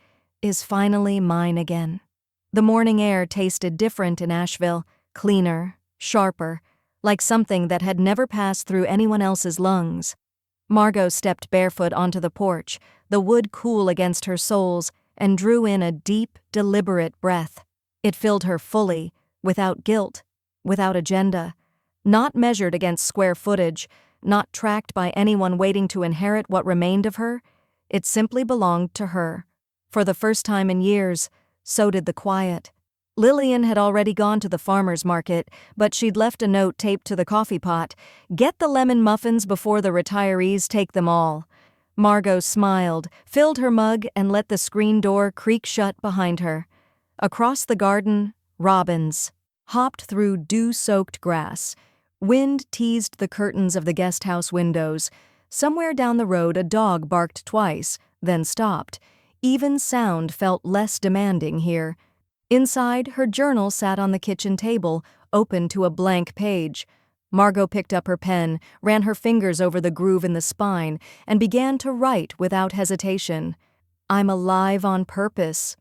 "is finally mine again." The morning air tasted different in Asheville, cleaner, sharper, like something that had never passed through anyone else's lungs. Margot stepped barefoot onto the porch, the wood cool against her soles, and drew in a deep, deliberate breath. It filled her fully, without guilt, without agenda, not measured against square footage, not tracked by anyone waiting to inherit what remained of her. It simply belonged to her. For the first time in years, so did the quiet. Lillian had already gone to the farmer's market, but she'd left a note taped to the coffee pot. "Get the lemon muffins before the retirees take them all." Margot smiled, filled her mug, and let the screen door creak shut behind her. Across the garden, robins. hopped through dew-soaked grass. Wind teased the curtains of the guest house windows. Somewhere down the road a dog barked twice, then stopped. Even sound felt less demanding here. Inside, her journal sat on the kitchen table, open to a blank page. Margot picked up her pen, ran her fingers over the groove in the spine, and began to write without hesitation. "I'm alive on purpose."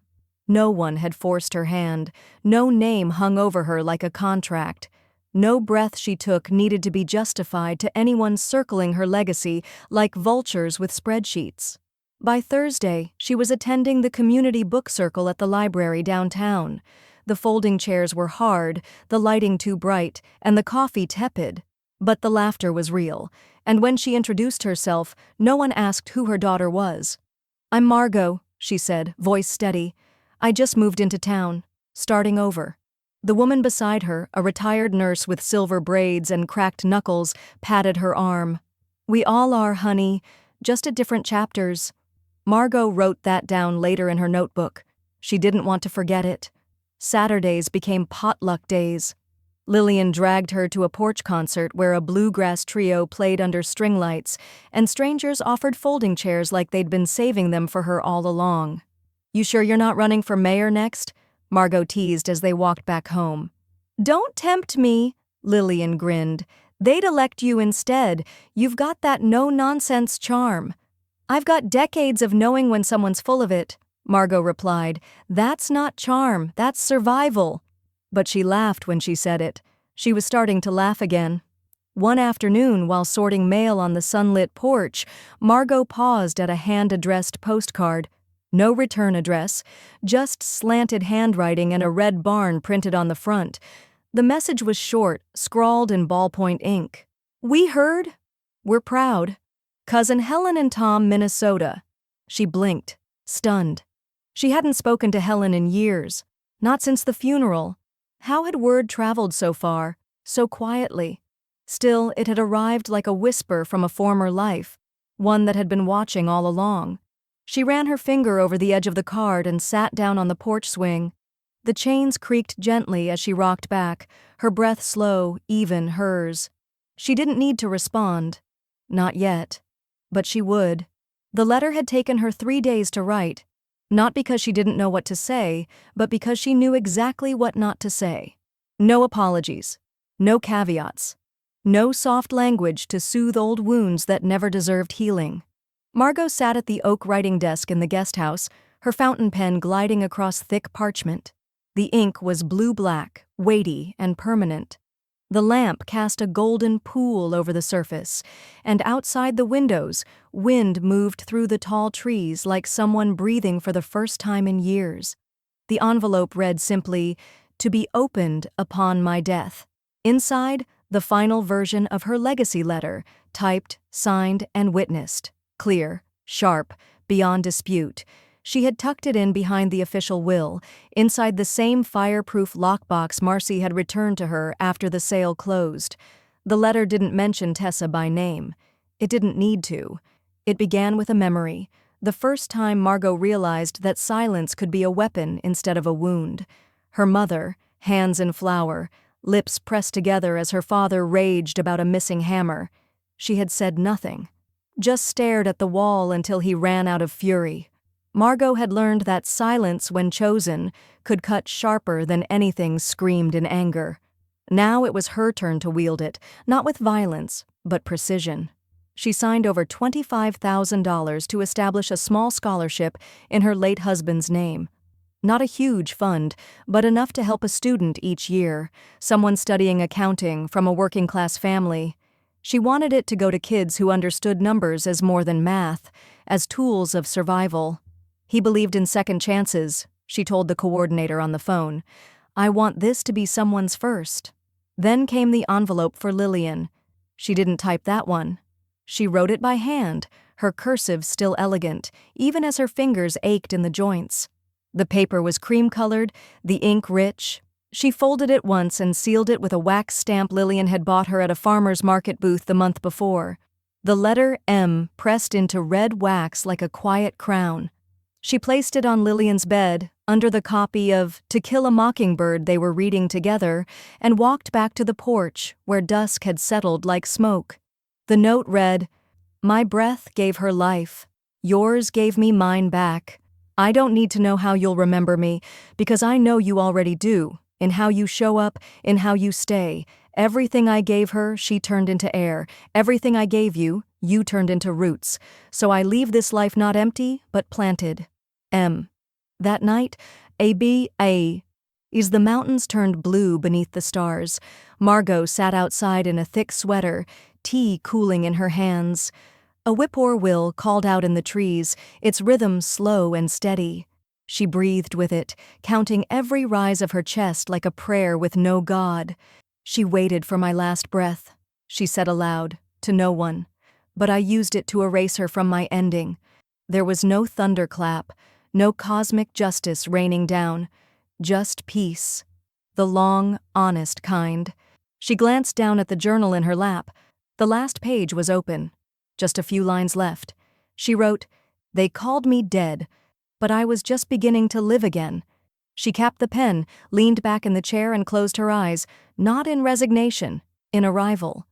No one had forced her hand. No name hung over her like a contract. No breath she took needed to be justified to anyone circling her legacy like vultures with spreadsheets. By Thursday, she was attending the community book circle at the library downtown. The folding chairs were hard, the lighting too bright, and the coffee tepid. But the laughter was real, and when she introduced herself, no one asked who her daughter was. "I'm Margot," she said, voice steady. "I just moved into town. Starting over." The woman beside her, a retired nurse with silver braids and cracked knuckles, patted her arm. "We all are, honey, just at different chapters." Margot wrote that down later in her notebook. She didn't want to forget it. Saturdays became potluck days. Lillian dragged her to a porch concert where a bluegrass trio played under string lights, and strangers offered folding chairs like they'd been saving them for her all along. "You sure you're not running for mayor next?" Margot teased as they walked back home. "Don't tempt me," Lillian grinned. "They'd elect you instead. You've got that no-nonsense charm." "I've got decades of knowing when someone's full of it," Margot replied. "That's not charm, that's survival." But she laughed when she said it. She was starting to laugh again. One afternoon, while sorting mail on the sunlit porch, Margot paused at a hand-addressed postcard. No return address, just slanted handwriting and a red barn printed on the front. The message was short, scrawled in ballpoint ink. "We heard. We're proud. Cousin Helen and Tom, Minnesota." She blinked, stunned. She hadn't spoken to Helen in years, not since the funeral. How had word traveled so far, so quietly? Still, it had arrived like a whisper from a former life, one that had been watching all along. She ran her finger over the edge of the card and sat down on the porch swing. The chains creaked gently as she rocked back, her breath slow, even hers. She didn't need to respond. Not yet. But she would. The letter had taken her 3 days to write, not because she didn't know what to say, but because she knew exactly what not to say. No apologies. No caveats. No soft language to soothe old wounds that never deserved healing. Margot sat at the oak writing desk in the guest house, her fountain pen gliding across thick parchment. The ink was blue-black, weighty, and permanent. The lamp cast a golden pool over the surface, and outside the windows, wind moved through the tall trees like someone breathing for the first time in years. The envelope read simply, "To be opened upon my death." Inside, the final version of her legacy letter, typed, signed, and witnessed. Clear, sharp, beyond dispute. She had tucked it in behind the official will, inside the same fireproof lockbox Marcy had returned to her after the sale closed. The letter didn't mention Tessa by name. It didn't need to. It began with a memory, the first time Margot realized that silence could be a weapon instead of a wound. Her mother, hands in flour, lips pressed together as her father raged about a missing hammer. She had said nothing, just stared at the wall until he ran out of fury. Margot had learned that silence, when chosen, could cut sharper than anything screamed in anger. Now it was her turn to wield it, not with violence, but precision. She signed over $25,000 to establish a small scholarship in her late husband's name. Not a huge fund, but enough to help a student each year, someone studying accounting from a working-class family. She wanted it to go to kids who understood numbers as more than math, as tools of survival. He believed in second chances, she told the coordinator on the phone. "I want this to be someone's first." Then came the envelope for Lillian. She didn't type that one. She wrote it by hand, her cursive still elegant, even as her fingers ached in the joints. The paper was cream-colored, the ink rich. She folded it once and sealed it with a wax stamp Lillian had bought her at a farmer's market booth the month before. The letter M pressed into red wax like a quiet crown. She placed it on Lillian's bed, under the copy of To Kill a Mockingbird they were reading together, and walked back to the porch where dusk had settled like smoke. The note read, "My breath gave her life. Yours gave me mine back. I don't need to know how you'll remember me, because I know you already do, in how you show up, in how you stay. Everything I gave her, she turned into air. Everything I gave you, you turned into roots. So I leave this life not empty, but planted. M." That night, as the mountains turned blue beneath the stars, Margot sat outside in a thick sweater, tea cooling in her hands. A whippoorwill called out in the trees, its rhythm slow and steady. She breathed with it, counting every rise of her chest like a prayer with no God. "She waited for my last breath," she said aloud, to no one. "But I used it to erase her from my ending. There was no thunderclap, no cosmic justice raining down, just peace. The long, honest kind." She glanced down at the journal in her lap. The last page was open. Just a few lines left. She wrote, "They called me dead, but I was just beginning to live again." She capped the pen, leaned back in the chair and closed her eyes, not in resignation, in arrival.